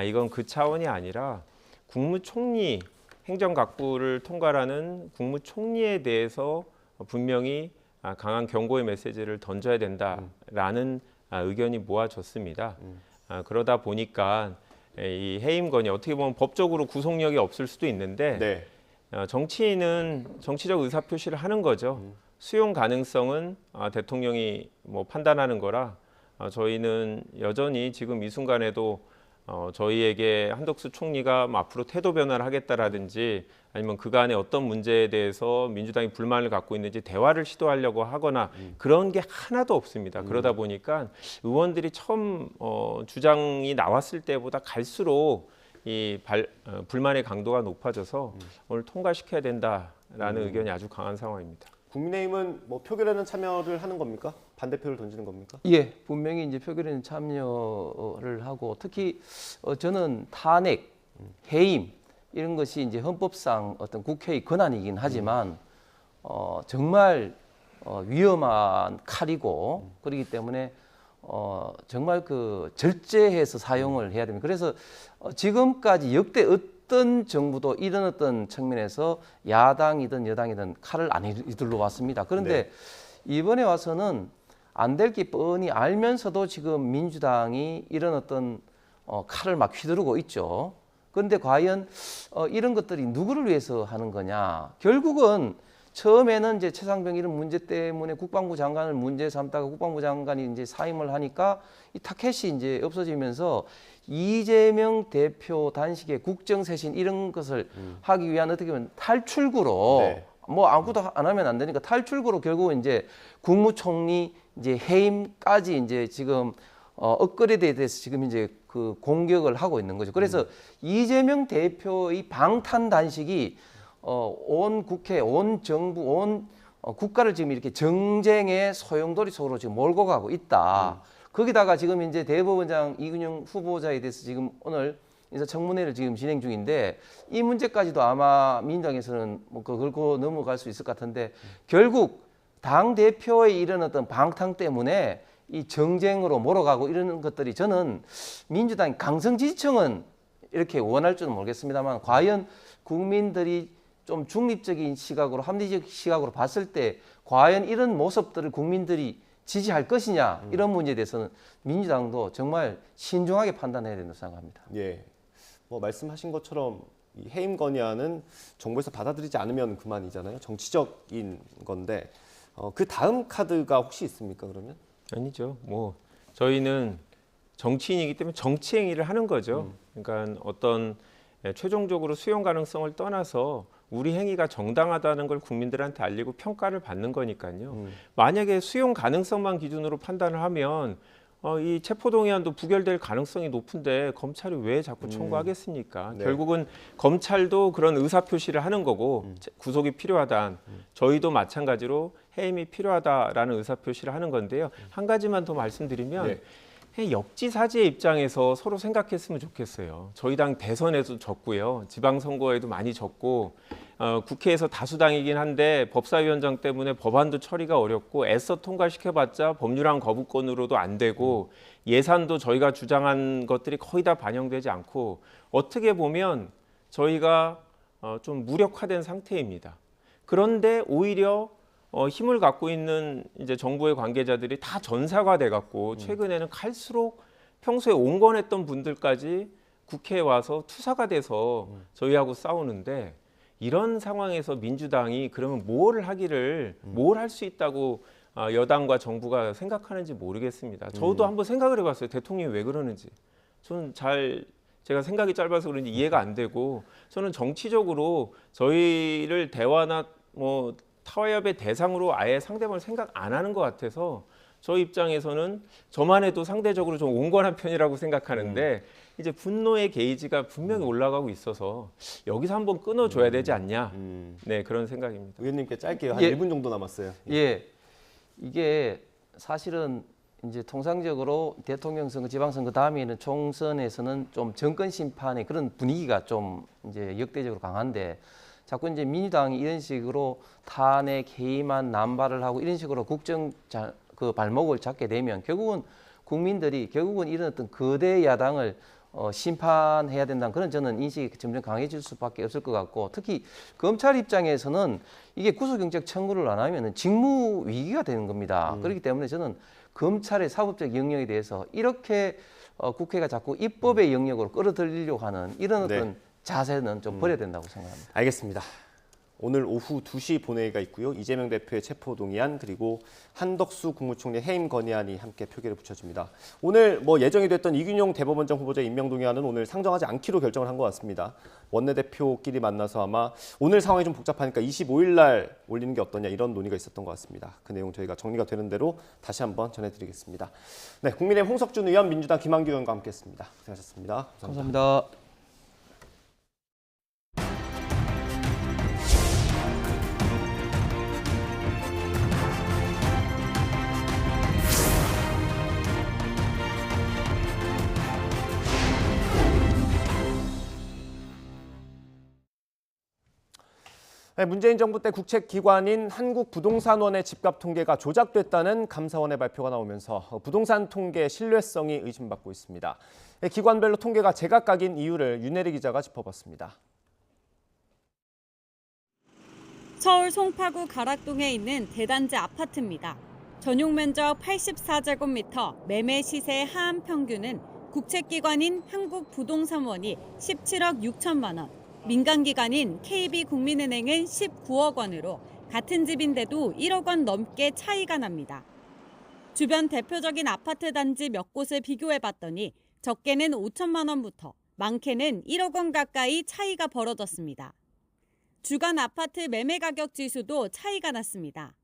이건 그 차원이 아니라 국무총리 행정각부를 통과하는 국무총리에 대해서 분명히 강한 경고의 메시지를 던져야 된다라는 의견이 모아졌습니다. 그러다 보니까 이 해임 건의 어떻게 보면 법적으로 구속력이 없을 수도 있는데 네. 정치인은 정치적 의사 표시를 하는 거죠. 수용 가능성은 대통령이 뭐 판단하는 거라 저희는 여전히 지금 이 순간에도 저희에게 한덕수 총리가 뭐 앞으로 태도 변화를 하겠다라든지 아니면 그간의 어떤 문제에 대해서 민주당이 불만을 갖고 있는지 대화를 시도하려고 하거나 그런 게 하나도 없습니다. 그러다 보니까 의원들이 처음 주장이 나왔을 때보다 갈수록 이 불만의 강도가 높아져서 오늘 통과시켜야 된다라는 의견이 아주 강한 상황입니다. 국민의힘은 뭐 표결에는 참여를 하는 겁니까? 반대표를 던지는 겁니까? 예, 분명히 이제 표결에는 참여를 하고 특히 저는 탄핵, 해임 이런 것이 이제 헌법상 어떤 국회의 권한이긴 하지만 정말 위험한 칼이고 그렇기 때문에 정말 그 절제해서 사용을 해야 됩니다. 그래서 지금까지 역대 어떤 정부도 이런 어떤 측면에서 야당이든 여당이든 칼을 안 휘둘러 왔습니다. 그런데 이번에 와서는 안 될 게 뻔히 알면서도 지금 민주당이 이런 어떤 칼을 막 휘두르고 있죠. 그런데 과연 이런 것들이 누구를 위해서 하는 거냐? 결국은 처음에는 이제 최상병 이런 문제 때문에 국방부 장관을 문제 삼다가 국방부 장관이 이제 사임을 하니까 이 타켓이 이제 없어지면서 이재명 대표 단식의 국정쇄신 이런 것을 하기 위한 어떻게 보면 탈출구로 네. 뭐 아무것도 안 하면 안 되니까 탈출구로 결국은 이제 국무총리 이제 해임까지 이제 지금 업그레이드에 대해서 지금 이제 그 공격을 하고 있는 거죠. 그래서 이재명 대표의 방탄 단식이 온 국회, 온 정부, 온 국가를 지금 이렇게 정쟁의 소용돌이 속으로 지금 몰고 가고 있다. 거기다가 지금 이제 대법원장 이근영 후보자에 대해서 지금 오늘 인사청문회를 지금 진행 중인데 이 문제까지도 아마 민주당에서는 뭐 긁고 넘어갈 수 있을 것 같은데 결국 당 대표의 이런 어떤 방탕 때문에 이 정쟁으로 몰아가고 이러는 것들이 저는 민주당 강성 지지층은 이렇게 원할 줄은 모르겠습니다만 과연 국민들이 좀 중립적인 시각으로 합리적 시각으로 봤을 때 과연 이런 모습들을 국민들이 지지할 것이냐 이런 문제에 대해서는 민주당도 정말 신중하게 판단해야 된다고 생각합니다. 예, 뭐 말씀하신 것처럼 이 해임 건의안은 정부에서 받아들이지 않으면 그만이잖아요. 정치적인 건데 그 다음 카드가 혹시 있습니까? 그러면? 아니죠. 뭐 저희는 정치인이기 때문에 정치 행위를 하는 거죠. 그러니까 어떤 최종적으로 수용 가능성을 떠나서 우리 행위가 정당하다는 걸 국민들한테 알리고 평가를 받는 거니까요. 만약에 수용 가능성만 기준으로 판단을 하면 이 체포동의안도 부결될 가능성이 높은데 검찰이 왜 자꾸 청구하겠습니까? 네. 결국은 검찰도 그런 의사표시를 하는 거고 구속이 필요하다. 저희도 마찬가지로 해임이 필요하다라는 의사표시를 하는 건데요. 한 가지만 더 말씀드리면 네. 역지사지의 입장에서 서로 생각했으면 좋겠어요. 저희 당 대선에도 졌고요. 지방선거에도 많이 졌고 국회에서 다수당이긴 한데 법사위원장 때문에 법안도 처리가 어렵고 애써 통과시켜봤자 법률안 거부권으로도 안 되고 예산도 저희가 주장한 것들이 거의 다 반영되지 않고 어떻게 보면 저희가 좀 무력화된 상태입니다. 그런데 오히려 힘을 갖고 있는 이제 정부의 관계자들이 다 전사가 돼갖고 최근에는 갈수록 평소에 온건했던 분들까지 국회에 와서 투사가 돼서 저희하고 싸우는데 이런 상황에서 민주당이 그러면 뭘 하기를 뭘 할 수 있다고 여당과 정부가 생각하는지 모르겠습니다. 저도 한번 생각을 해봤어요. 대통령이 왜 그러는지. 저는 제가 생각이 짧아서 그런지 이해가 안 되고 저는 정치적으로 저희를 대화나 뭐 타협의 대상으로 아예 상대방을 생각 안 하는 것 같아서 저희 입장에서는 저만 해도 상대적으로 좀 온건한 편이라고 생각하는데 이제 분노의 게이지가 분명히 올라가고 있어서 여기서 한번 끊어줘야 되지 않냐. 네, 그런 생각입니다. 의원님께 짧게요. 한 예. 1분 정도 남았어요. 예, 이게 사실은 이제 통상적으로 대통령 선거, 지방선거 다음에는 총선에서는 좀 정권 심판의 그런 분위기가 좀 이제 역대적으로 강한데 자꾸 이제 민주당이 이런 식으로 탄핵, 해임안, 남발을 하고 이런 식으로 그 발목을 잡게 되면 결국은 국민들이 결국은 이런 어떤 거대 야당을 심판해야 된다는 그런 저는 인식이 점점 강해질 수밖에 없을 것 같고 특히 검찰 입장에서는 이게 구속영장 청구를 안 하면 직무 위기가 되는 겁니다. 그렇기 때문에 저는 검찰의 사법적 영역에 대해서 이렇게 국회가 자꾸 입법의 영역으로 끌어들이려고 하는 이런 어떤 자세는 좀 버려야 된다고 생각합니다. 알겠습니다. 오늘 오후 2시 본회의가 있고요. 이재명 대표의 체포동의안 그리고 한덕수 국무총리 해임 건의안이 함께 표결에 붙여집니다. 오늘 뭐 예정이 됐던 이균용 대법원장 후보자 임명동의안은 오늘 상정하지 않기로 결정을 한 것 같습니다. 원내대표끼리 만나서 아마 오늘 상황이 좀 복잡하니까 25일 날 올리는 게 어떠냐 이런 논의가 있었던 것 같습니다. 그 내용 저희가 정리가 되는 대로 다시 한번 전해드리겠습니다. 네, 국민의힘 홍석준 의원, 민주당 김한규 의원과 함께했습니다. 고생하셨습니다. 감사합니다. 네, 문재인 정부 때 국책기관인 한국부동산원의 집값 통계가 조작됐다는 감사원의 발표가 나오면서 부동산 통계 신뢰성이 의심받고 있습니다. 기관별로 통계가 제각각인 이유를 윤혜리 기자가 짚어봤습니다. 서울 송파구 가락동에 있는 대단지 아파트입니다. 전용 면적 84제곱미터, 매매 시세 하한 평균은 국책기관인 한국부동산원이 17억 6천만 원, 민간기관인 KB국민은행은 19억 원으로 같은 집인데도 1억 원 넘게 차이가 납니다. 주변 대표적인 아파트 단지 몇 곳을 비교해봤더니 적게는 5천만 원부터 많게는 1억 원 가까이 차이가 벌어졌습니다. 주간 아파트 매매 가격 지수도 차이가 났습니다.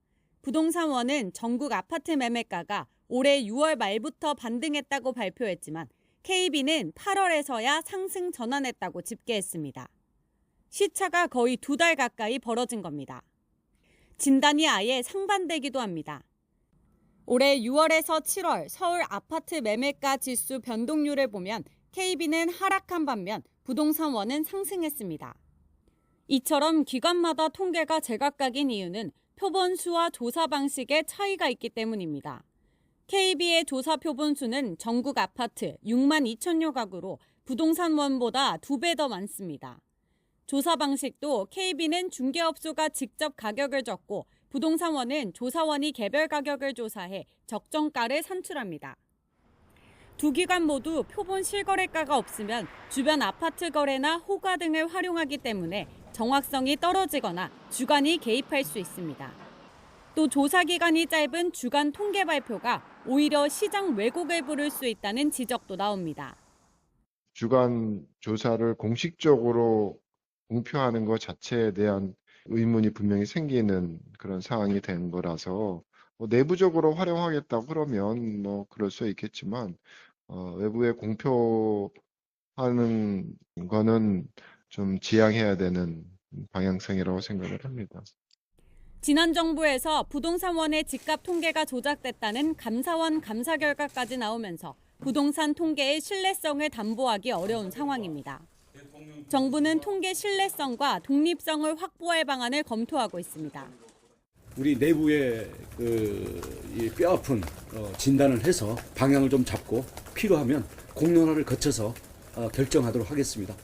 부동산원은 전국 아파트 매매가가 올해 6월 말부터 반등했다고 발표했지만 KB는 8월에서야 상승 전환했다고 집계했습니다. 시차가 거의 2달 가까이 벌어진 겁니다. 진단이 아예 상반되기도 합니다. 올해 6월에서 7월 서울 아파트 매매가 지수 변동률을 보면 KB는 하락한 반면 부동산원은 상승했습니다. 이처럼 기관마다 통계가 제각각인 이유는 표본 수와 조사 방식의 차이가 있기 때문입니다. KB의 조사 표본 수는 전국 아파트 6만 2천여 가구로 부동산원보다 2배 더 많습니다. 조사 방식도 KB는 중개업소가 직접 가격을 적고 부동산원은 조사원이 개별 가격을 조사해 적정가를 산출합니다. 두 기관 모두 표본 실거래가가 없으면 주변 아파트 거래나 호가 등을 활용하기 때문에 정확성이 떨어지거나 주간이 개입할 수 있습니다. 또 조사 기간이 짧은 주간 통계 발표가 오히려 시장 왜곡을 부를 수 있다는 지적도 나옵니다. 주간 조사를 공식적으로 공표하는 것 자체에 대한 의문이 분명히 생기는 그런 상황이 된 거라서 내부적으로 활용하겠다고 그러면 그럴 수 있겠지만 외부에 공표하는 거는 좀 지양해야 되는 방향성이라고 생각을 합니다. 지난 정부에서 부동산원의 집값 통계가 조작됐다는 감사원 감사 결과까지 나오면서 부동산 통계의 신뢰성을 담보하기 어려운 상황입니다. 정부는 통계 신뢰성과 독립성을 확보할 방안을 검토하고 있습니다. 우리 내부의 이 뼈아픈 진단을 해서 방향을 좀 잡고 필요하면 공론화를 거쳐서 결정하도록 하겠습니다.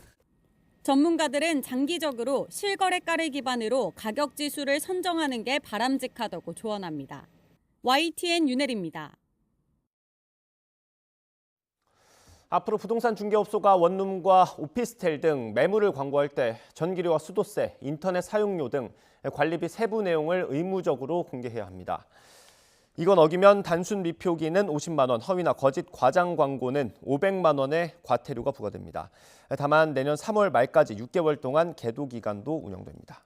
전문가들은 장기적으로 실거래가를 기반으로 가격 지수를 선정하는 게 바람직하다고 조언합니다. YTN 윤혜리입니다. 앞으로 부동산 중개업소가 원룸과 오피스텔 등 매물을 광고할 때 전기료와 수도세, 인터넷 사용료 등 관리비 세부 내용을 의무적으로 공개해야 합니다. 이건 어기면 단순 미표기는 50만 원, 허위나 거짓 과장 광고는 500만 원의 과태료가 부과됩니다. 다만 내년 3월 말까지 6개월 동안 계도 기간도 운영됩니다.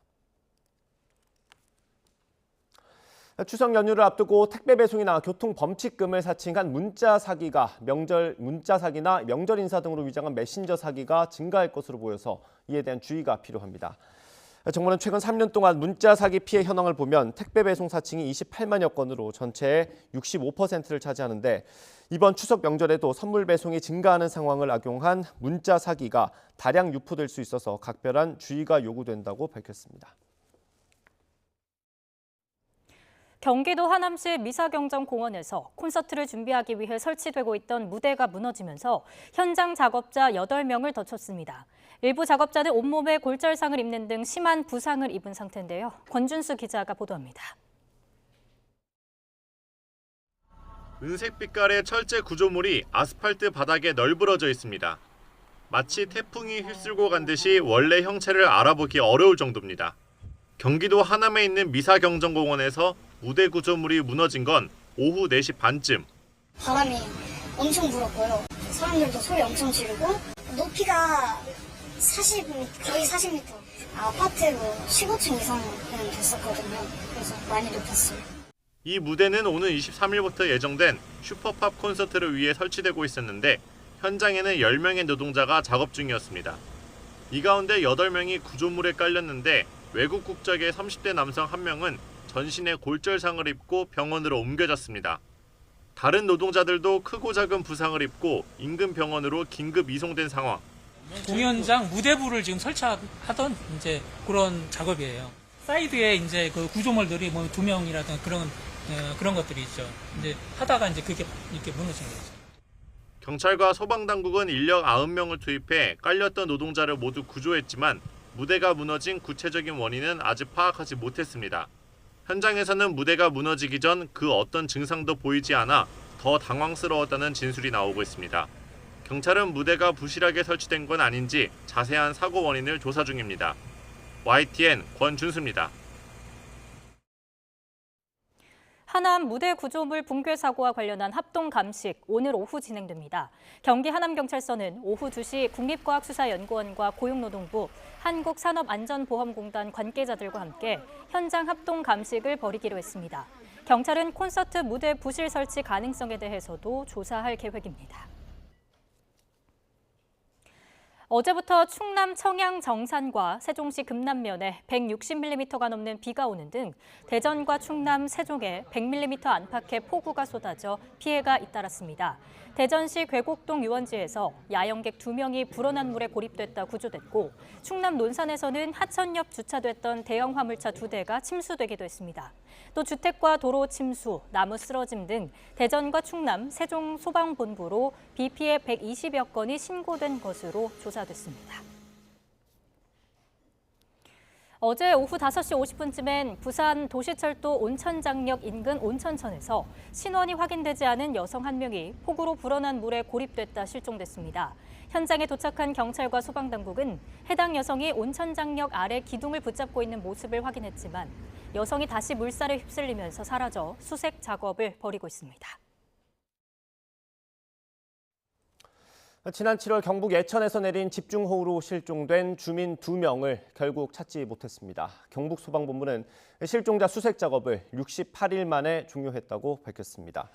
추석 연휴를 앞두고 택배 배송이나 교통 범칙금을 사칭한 문자 사기나 명절 인사 등으로 위장한 메신저 사기가 증가할 것으로 보여서 이에 대한 주의가 필요합니다. 정부는 최근 3년 동안 문자 사기 피해 현황을 보면 택배 배송 사칭이 28만여 건으로 전체의 65%를 차지하는데 이번 추석 명절에도 선물 배송이 증가하는 상황을 악용한 문자 사기가 다량 유포될 수 있어서 각별한 주의가 요구된다고 밝혔습니다. 경기도 하남시 미사경정공원에서 콘서트를 준비하기 위해 설치되고 있던 무대가 무너지면서 현장 작업자 8명을 다쳤습니다. 일부 작업자는 온몸에 골절상을 입는 등 심한 부상을 입은 상태인데요. 권준수 기자가 보도합니다. 은색 빛깔의 철제 구조물이 아스팔트 바닥에 널브러져 있습니다. 마치 태풍이 휩쓸고 간 듯이 원래 형체를 알아보기 어려울 정도입니다. 경기도 하남에 있는 미사경정공원에서 무대 구조물이 무너진 건 오후 4시 반쯤. 바람이 엄청 불었고요. 사람들도 소리 엄청 지르고 높이가 거의 40m. 아파트 15층 이상은 됐었거든요. 그래서 많이 높았어요. 이 무대는 오는 23일부터 예정된 슈퍼팝 콘서트를 위해 설치되고 있었는데 현장에는 10명의 노동자가 작업 중이었습니다. 이 가운데 8명이 구조물에 깔렸는데 외국 국적의 30대 남성 1명은 전신에 골절상을 입고 병원으로 옮겨졌습니다. 다른 노동자들도 크고 작은 부상을 입고 인근 병원으로 긴급 이송된 상황. 공연장 무대부를 지금 설치하던 이제 그런 작업이에요. 사이드에 이제 그 구조물들이 뭐 조명이라든가 그런 것들이 있죠. 이제 하다가 이제 그게 이렇게 무너진 거죠. 경찰과 소방당국은 인력 90명을 투입해 깔렸던 노동자를 모두 구조했지만 무대가 무너진 구체적인 원인은 아직 파악하지 못했습니다. 현장에서는 무대가 무너지기 전 그 어떤 증상도 보이지 않아 더 당황스러웠다는 진술이 나오고 있습니다. 경찰은 무대가 부실하게 설치된 건 아닌지 자세한 사고 원인을 조사 중입니다. YTN 권준수입니다. 하남 무대 구조물 붕괴 사고와 관련한 합동 감식 오늘 오후 진행됩니다. 경기 하남경찰서는 오후 2시 국립과학수사연구원과 고용노동부, 한국산업안전보험공단 관계자들과 함께 현장 합동 감식을 벌이기로 했습니다. 경찰은 콘서트 무대 부실 설치 가능성에 대해서도 조사할 계획입니다. 어제부터 충남 청양 정산과 세종시 금남면에 160mm가 넘는 비가 오는 등 대전과 충남 세종에 100mm 안팎의 폭우가 쏟아져 피해가 잇따랐습니다. 대전시 괴곡동 유원지에서 야영객 2명이 불어난 물에 고립됐다 구조됐고 충남 논산에서는 하천 옆 주차됐던 대형 화물차 2대가 침수되기도 했습니다. 또 주택과 도로 침수, 나무 쓰러짐 등 대전과 충남, 세종 소방본부로 비 피해 120여 건이 신고된 것으로 조사됐습니다. 어제 오후 5시 50분쯤엔 부산 도시철도 온천장역 인근 온천천에서 신원이 확인되지 않은 여성 한 명이 폭우로 불어난 물에 고립됐다 실종됐습니다. 현장에 도착한 경찰과 소방당국은 해당 여성이 온천장역 아래 기둥을 붙잡고 있는 모습을 확인했지만 여성이 다시 물살에 휩쓸리면서 사라져 수색 작업을 벌이고 있습니다. 지난 7월 경북 예천에서 내린 집중호우로 실종된 주민 2명을 결국 찾지 못했습니다. 경북 소방본부는 실종자 수색 작업을 68일 만에 종료했다고 밝혔습니다.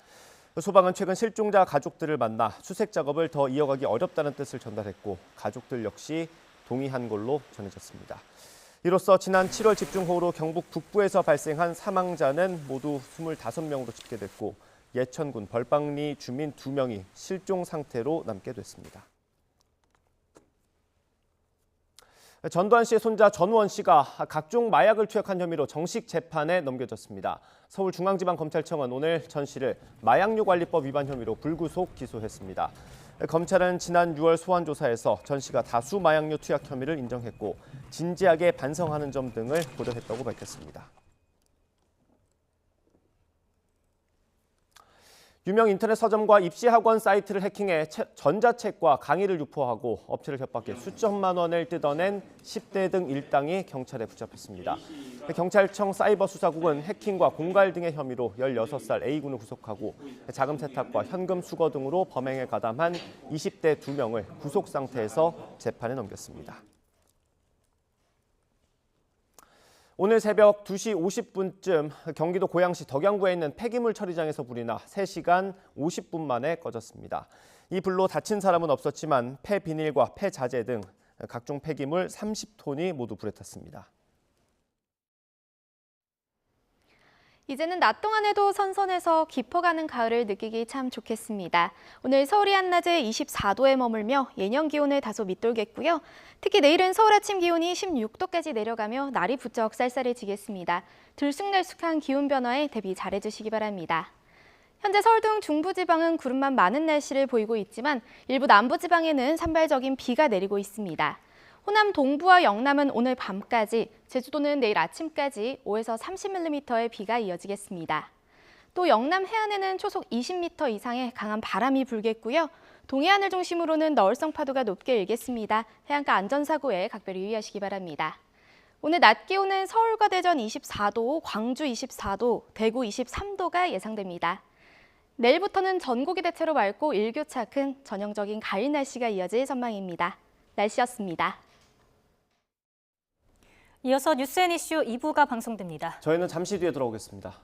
소방은 최근 실종자 가족들을 만나 수색 작업을 더 이어가기 어렵다는 뜻을 전달했고 가족들 역시 동의한 걸로 전해졌습니다. 이로써 지난 7월 집중호우로 경북 북부에서 발생한 사망자는 모두 25명으로 집계됐고 예천군 벌방리 주민 2명이 실종 상태로 남게 됐습니다. 전두환 씨의 손자 전우원 씨가 각종 마약을 투약한 혐의로 정식 재판에 넘겨졌습니다. 서울중앙지방검찰청은 오늘 전 씨를 마약류관리법 위반 혐의로 불구속 기소했습니다. 검찰은 지난 6월 소환 조사에서 전 씨가 다수 마약류 투약 혐의를 인정했고 진지하게 반성하는 점 등을 고려했다고 밝혔습니다. 유명 인터넷 서점과 입시학원 사이트를 해킹해 전자책과 강의를 유포하고 업체를 협박해 수천만 원을 뜯어낸 10대 등 일당이 경찰에 붙잡혔습니다. 경찰청 사이버수사국은 해킹과 공갈 등의 혐의로 16살 A군을 구속하고 자금 세탁과 현금 수거 등으로 범행에 가담한 20대 2명을 구속 상태에서 재판에 넘겼습니다. 오늘 새벽 2시 50분쯤 경기도 고양시 덕양구에 있는 폐기물 처리장에서 불이 나 3시간 50분 만에 꺼졌습니다. 이 불로 다친 사람은 없었지만 폐비닐과 폐자재 등 각종 폐기물 30톤이 모두 불에 탔습니다. 이제는 낮 동안에도 선선해서 깊어가는 가을을 느끼기 참 좋겠습니다. 오늘 서울이 한낮에 24도에 머물며 예년 기온을 다소 밑돌겠고요. 특히 내일은 서울 아침 기온이 16도까지 내려가며 날이 부쩍 쌀쌀해지겠습니다. 들쑥날쑥한 기온 변화에 대비 잘해주시기 바랍니다. 현재 서울 등 중부지방은 구름만 많은 날씨를 보이고 있지만 일부 남부지방에는 산발적인 비가 내리고 있습니다. 호남 동부와 영남은 오늘 밤까지, 제주도는 내일 아침까지 5에서 30mm의 비가 이어지겠습니다. 또 영남 해안에는 초속 20m 이상의 강한 바람이 불겠고요. 동해안을 중심으로는 너울성 파도가 높게 일겠습니다. 해안가 안전사고에 각별히 유의하시기 바랍니다. 오늘 낮 기온은 서울과 대전 24도, 광주 24도, 대구 23도가 예상됩니다. 내일부터는 전국이 대체로 맑고 일교차 큰 전형적인 가을 날씨가 이어질 전망입니다. 날씨였습니다. 이어서 뉴스앤이슈 2부가 방송됩니다. 저희는 잠시 뒤에 돌아오겠습니다.